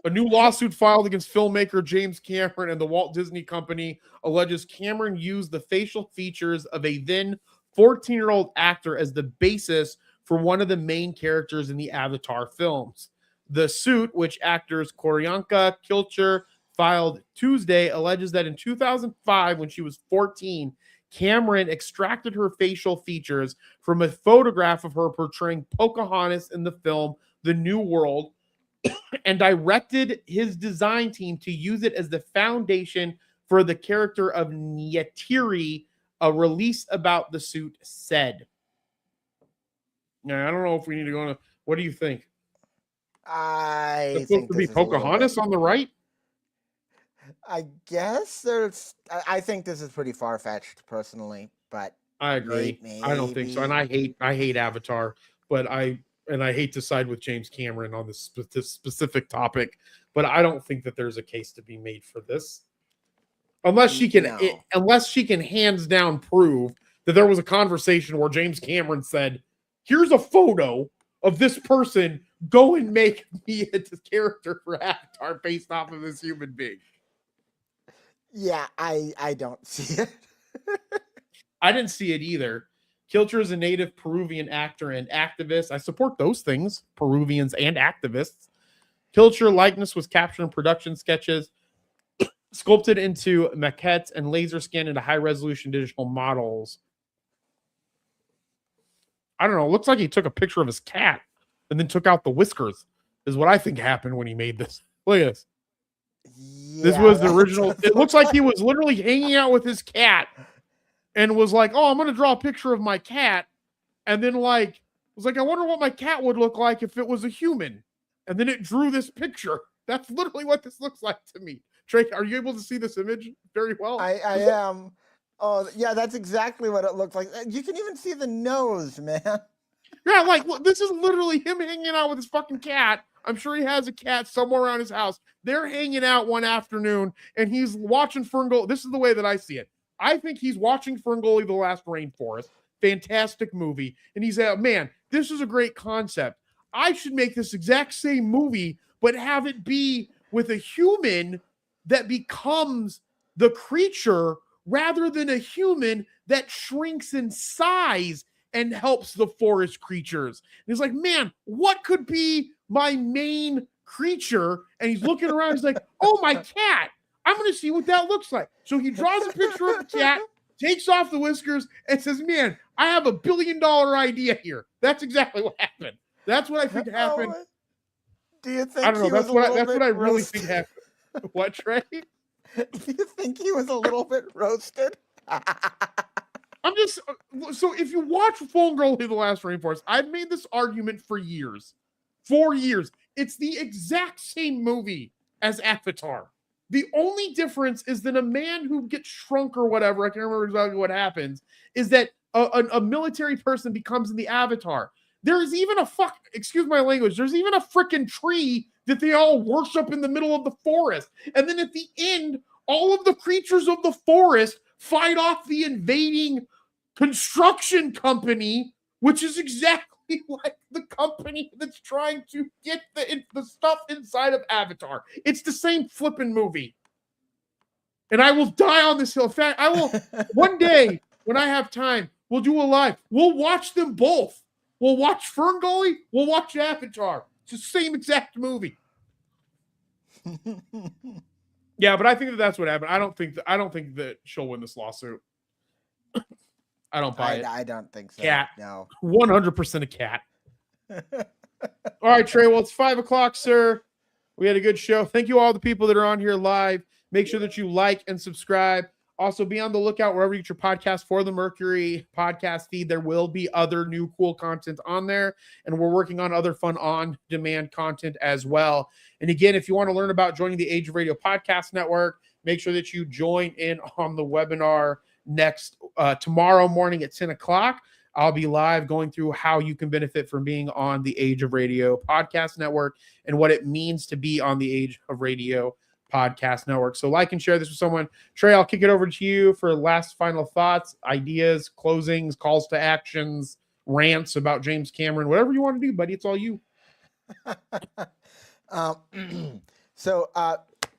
A new lawsuit filed against filmmaker James Cameron and the Walt Disney Company alleges Cameron used the facial features of a then 14-year-old actor as the basis for one of the main characters in the Avatar films. The suit, which actors Koryanka Kilcher filed Tuesday, alleges that in 2005, when she was 14, Cameron extracted her facial features from a photograph of her portraying Pocahontas in the film The New World and directed his design team to use it as the foundation for the character of Neytiri, a release about the suit said. Now, I don't know if we need to go on. What do you think? I think to be Pocahontas on the right. I guess there's. I think this is pretty far-fetched, personally, but I agree. Maybe. I don't think so, and I hate Avatar, but I hate to side with James Cameron on this specific topic, but I don't think that there's a case to be made for this, unless she can hands down prove that there was a conversation where James Cameron said, "Here's a photo of this person. Go and make me a character for Avatar based off of this human being." Yeah, I don't see it. I didn't see it either. Kilcher is a native Peruvian actor and activist. I support those things, Peruvians and activists. Kilcher likeness was captured in production sketches, sculpted into maquettes, and laser scanned into high-resolution digital models. I don't know. It looks like he took a picture of his cat and then took out the whiskers, is what I think happened when he made this. Look at this. Yeah, this was the original. It looks like he was literally hanging out with his cat and was like, "Oh, I'm going to draw a picture of my cat." And then was like, "I wonder what my cat would look like if it was a human." And then it drew this picture. That's literally what this looks like to me. Trey, are you able to see this image very well? I am. Oh, yeah, that's exactly what it looks like. You can even see the nose, man. Yeah, look, this is literally him hanging out with his fucking cat. I'm sure he has a cat somewhere around his house. They're hanging out one afternoon, and he's watching Ferngully. This is the way that I see it. I think he's watching Ferngully the Last Rainforest. Fantastic movie. And he's man, this is a great concept. I should make this exact same movie, but have it be with a human that becomes the creature rather than a human that shrinks in size and helps the forest creatures. And he's like, man, what could be my main creature? And he's looking around. He's like, oh, my cat. I'm going to see what that looks like. So he draws a picture of the cat, takes off the whiskers, and says, man, I have $1 billion idea here. That's exactly what happened. That's what I think happened. Do you think I don't know. That's what I really think happened. What, Trey? Do you think he was a little bit roasted? I'm just so if you watch Ferngully the Last Rainforest, I've made this argument for years. 4 years. It's the exact same movie as Avatar. The only difference is that a man who gets shrunk or whatever, I can't remember exactly what happens, is that a military person becomes in the Avatar. There's even excuse my language, there's even a freaking tree that they all worship in the middle of the forest. And then at the end, all of the creatures of the forest fight off the invading construction company, which is exactly like the company that's trying to get the stuff inside of Avatar. It's the same flipping movie. And I will die on this hill. In fact, I will, one day, when I have time, we'll do a live. We'll watch them both. We'll watch Ferngully. We'll watch Avatar. It's the same exact movie. Yeah, but I think that's what happened. I don't think that she'll win this lawsuit. I don't buy it. I don't think so. Cat. No. 100% a cat. All right, Trey. Well, it's 5:00, sir. We had a good show. Thank you all the people that are on here live. Make sure that you like and subscribe. Also, be on the lookout wherever you get your podcast for the Mercury podcast feed. There will be other new cool content on there, and we're working on other fun on-demand content as well. And again, if you want to learn about joining the Age of Radio Podcast Network, make sure that you join in on the webinar tomorrow morning at 10 o'clock. I'll be live going through how you can benefit from being on the Age of Radio Podcast Network and what it means to be on the Age of Radio Podcast Network. So like and share this with someone. Trey, I'll kick it over to you for last final thoughts, ideas, closings, calls to actions, rants about James Cameron, whatever you want to do, buddy. It's all you.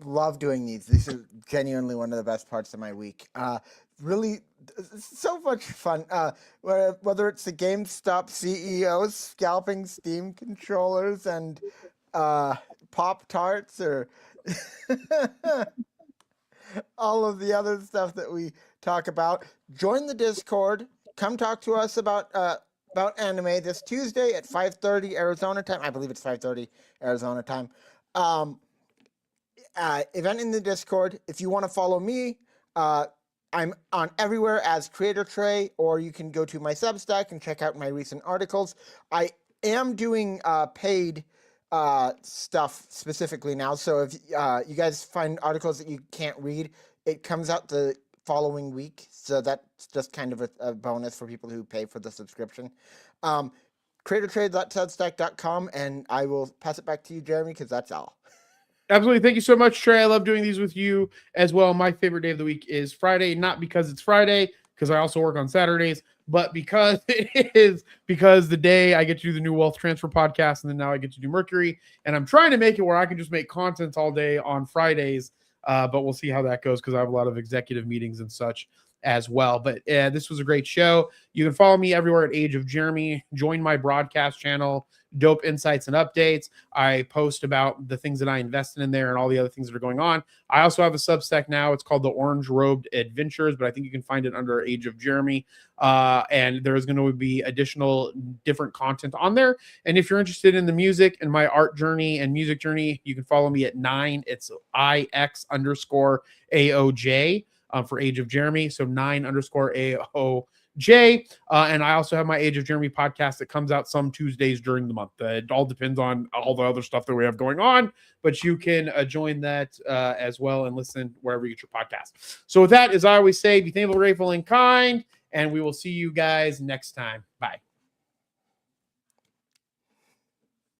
Love doing these. This is genuinely one of the best parts of my week. Really, so much fun. Whether it's the GameStop CEOs scalping Steam controllers and Pop-Tarts or all of the other stuff that we talk about. Join the Discord. Come talk to us about anime this Tuesday at 5:30 Arizona time. I believe it's 5:30 Arizona time. Event in the Discord. If you want to follow me, I'm on everywhere as Creator Trey, or you can go to my Substack and check out my recent articles. I am doing paid stuff specifically now. So if you guys find articles that you can't read, it comes out the following week. So that's just kind of a bonus for people who pay for the subscription. CreatorTrade.substack.com, and I will pass it back to you, Jeremy, because that's all. Absolutely. Thank you so much, Trey. I love doing these with you as well. My favorite day of the week is Friday, not because it's Friday, because I also work on Saturdays, but because the day I get to do the new Wealth Transfer podcast, and then now I get to do Mercury, and I'm trying to make it where I can just make content all day on Fridays, but we'll see how that goes because I have a lot of executive meetings and such as well. But this was a great show. You can follow me everywhere at Age of Jeremy. Join my broadcast channel, Dope Insights and Updates. I post about the things that I invested in there and all the other things that are going on. I also have a Substack now. It's called the Orange Robed Adventures, but I think you can find it under Age of Jeremy. And there's going to be additional different content on there. And if you're interested in the music and my art journey and music journey, you can follow me at 9. It's IX_AOJ for Age of Jeremy. So 9_AOJ. And I also have my Age of Jeremy podcast that comes out some Tuesdays during the month. It all depends on all the other stuff that we have going on, but you can join that as well and listen wherever you get your podcast. So with that, as I always say, be thankful, grateful, and kind, and we will see you guys next time. Bye.